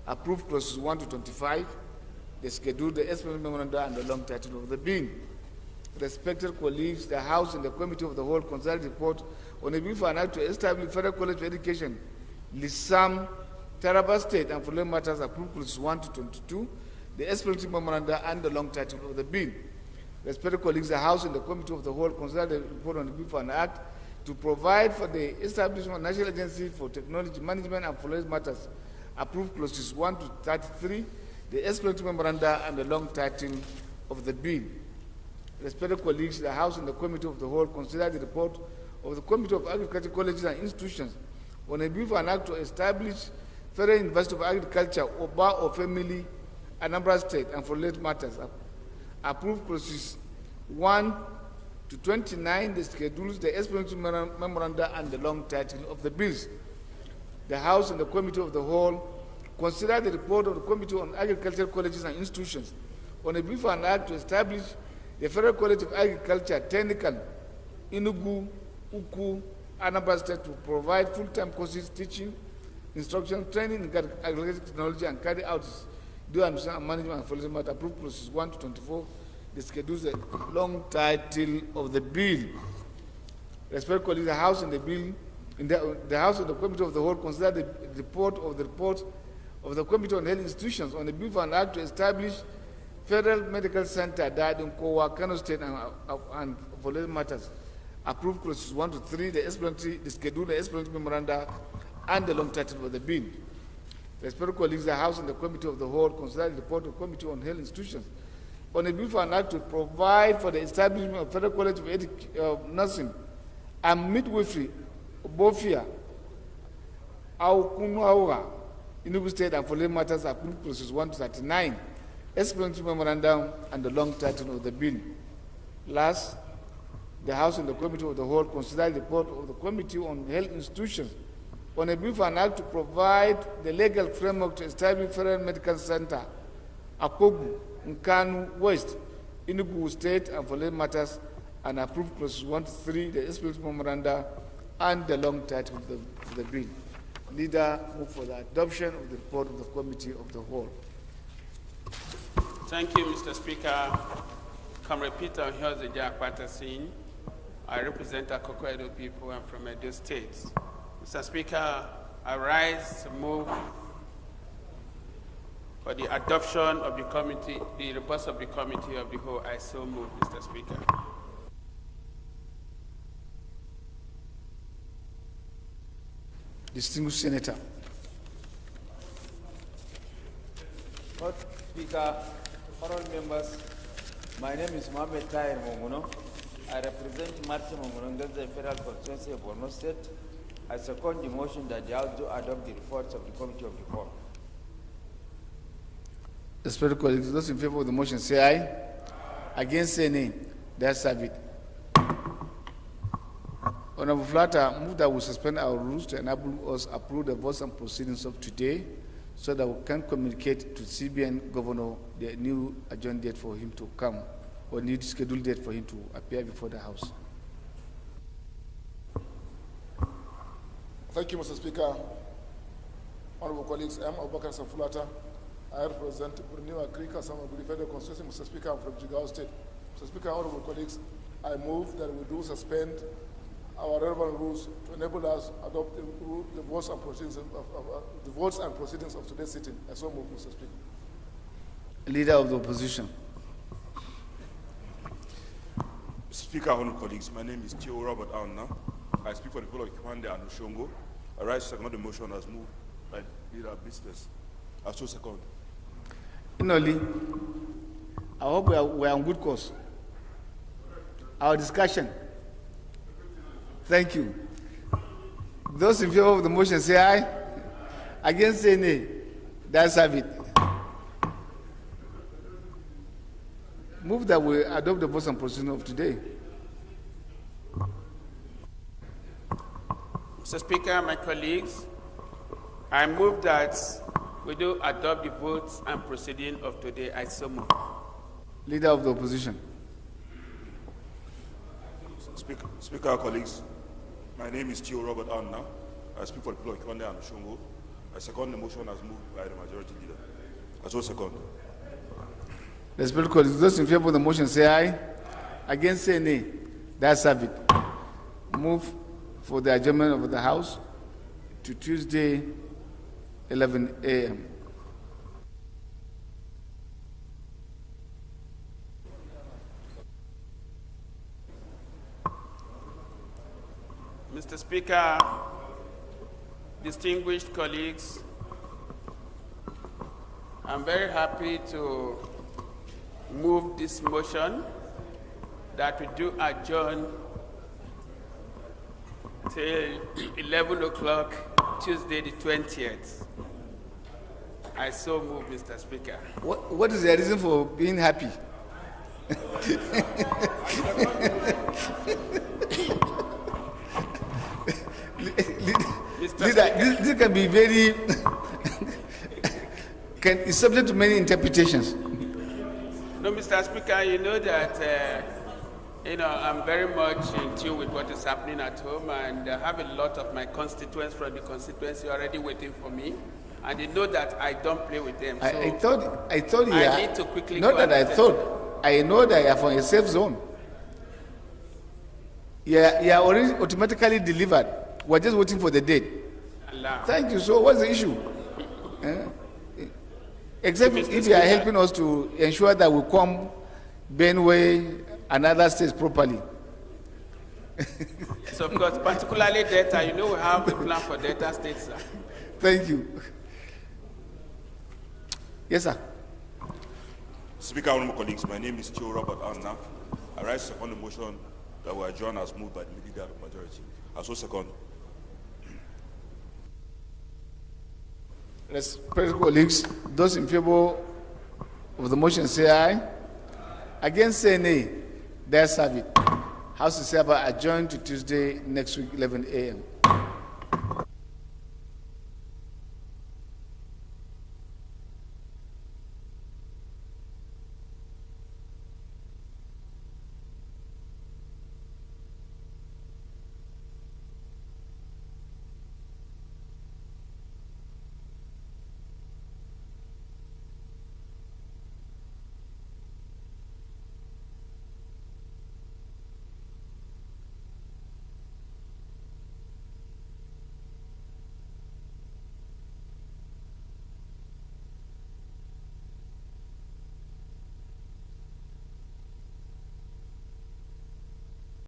approved clauses 1 to 25, the schedule, the explanatory memoranda, and the long title of the bill. Respected colleagues, the House and the Committee of the Whole considered report on a bill for an act to establish Federal College of Education, Lisam, Taraba State, and for matters, approved clauses 1 to 22, the explanatory memoranda, and the long title of the bill. Respected colleagues, the House and the Committee of the Whole considered the report on the bill for an act to provide for the establishment of National Agency for Technology Management and Foreign Matters, approved clauses 1 to 33, the explanatory memoranda, and the long title of the bill. Respected colleagues, the House and the Committee of the Whole considered the report of the Committee of Agriculture Colleges and Institutions on a bill for an act to establish Federal University of Agriculture, Oba or Family, Anambra State, and for related matters, approved clauses 1 to 29, the schedules, the explanatory memoranda, and the long title of the bills. The House and the Committee of the Whole considered the report of the Committee on Agricultural Colleges and Institutions on a bill for an act to establish the Federal College of Agriculture, Technical, Enugu, Uku, Anambra State to provide full-time courses, teaching, instruction, training in agricultural technology, and carry out due administration and management and foreign matter, approved clauses 1 to 24. The schedules, the long title of the bill. Respected colleagues, the House and the bill, the House and the Committee of the Whole considered the report of the Committee on Health Institutions on the bill for an act to establish Federal Medical Center died in Kowa, Kano State, and for related matters, approved clauses 1 to 3, the explanatory, the schedule, the explanatory memoranda, and the long title of the bill. Respected colleagues, the House and the Committee of the Whole considered the report of the Committee on Health Institutions on a bill for an act to provide for the establishment of Federal College of Nursing and Midwifery, Bofia, Aukunuaura, Enugu State, and for related matters, approved clauses 1 to 39. Explanatory memorandum and the long title of the bill. Last, the House and the Committee of the Whole considered the report of the Committee on Health Institutions on a bill for an act to provide the legal framework to establish Federal Medical Center, Akogu, Nkanu West, Enugu State, and for related matters, and approved clauses 1 to 3, the explanatory memoranda, and the long title of the bill. Leader, move for the adoption of the report of the Committee of the Whole.
Thank you, Mr. Speaker. Comrade Peter Ohiozeja Akpatasin. I represent Akoko Edo people. I'm from Edo State. Mr. Speaker, I rise to move for the adoption of the committee, the reports of the Committee of the Whole. I so move, Mr. Speaker.
Distinguished Senator.
Lord Speaker, honorable members, my name is Mohamed Tahir Monguno. I represent Martin Monguno, the Federal Constituency of Borno State. I second the motion that the House do adopt the reports of the Committee of the Whole.
Respected colleagues, those in favor of the motion say aye. Against say nay. That's it. Honorable Flatter, move that we suspend our rules to enable us approve the votes and proceedings of today so that we can communicate to CBN Governor the new adjourned date for him to come or new scheduled date for him to appear before the House.
Thank you, Mr. Speaker. Honorable colleagues, I am Abubakar Safulata. I represent Brunei Agrika, Samagudi Federal Constituency. Mr. Speaker, I'm from Jigawa State. Mr. Speaker, honorable colleagues, I move that we do suspend our relevant rules to enable us to adopt the votes and proceedings of today's sitting. I so move, Mr. Speaker.
Leader of the Opposition.
Mr. Speaker, honorable colleagues, my name is Tio Robert Auna. I speak for the people of Kikwande and Oshongo. I rise to second the motion as moved by Leader of Business. I so second.
Inoli, I hope we are on good course. Our discussion. Thank you. Those in favor of the motion say aye. Against say nay. That's it. Move that we adopt the votes and proceedings of today.
Mr. Speaker, my colleagues, I move that we do adopt the votes and proceedings of today. I so move.
Leader of the Opposition.
Speaker, colleagues, my name is Tio Robert Anna. I speak for the people of Kiwande and Oshongo. I second the motion as moved by the majority leader. I so second.
Respected colleagues, those in favor of the motion say aye. Against say nay. That's have it. Move for the adjournment of the House to Tuesday, 11 a.m.
Mr. Speaker, distinguished colleagues, I'm very happy to move this motion that we do adjourn till 11 o'clock, Tuesday the 20th. I so move, Mr. Speaker.
What is the reason for being happy? This can be very it's subject to many interpretations.
No, Mr. Speaker, you know that I'm very much in tune with what is happening at home, and I have a lot of my constituents from the constituency already waiting for me, and they know that I don't play with them. So
I thought you
I need to quickly
not
go
that I thought. I know that you are from a safe zone. You are already automatically delivered. We're just waiting for the date.
Allah.
Thank you. So what's the issue? Except if you are helping us to ensure that we come Benway and other states properly.
So of course, particularly data, you know we have a plan for data states, sir.
Thank you. Yes, sir.
Speaker, honorable colleagues, my name is Tio Robert Anna. I rise to second the motion that we adjourn as moved by the leader of the majority. I so second.
Respected colleagues, those in favor of the motion say aye. Against say nay. There's have it. House is hereby adjourned to Tuesday next week, 11 a.m.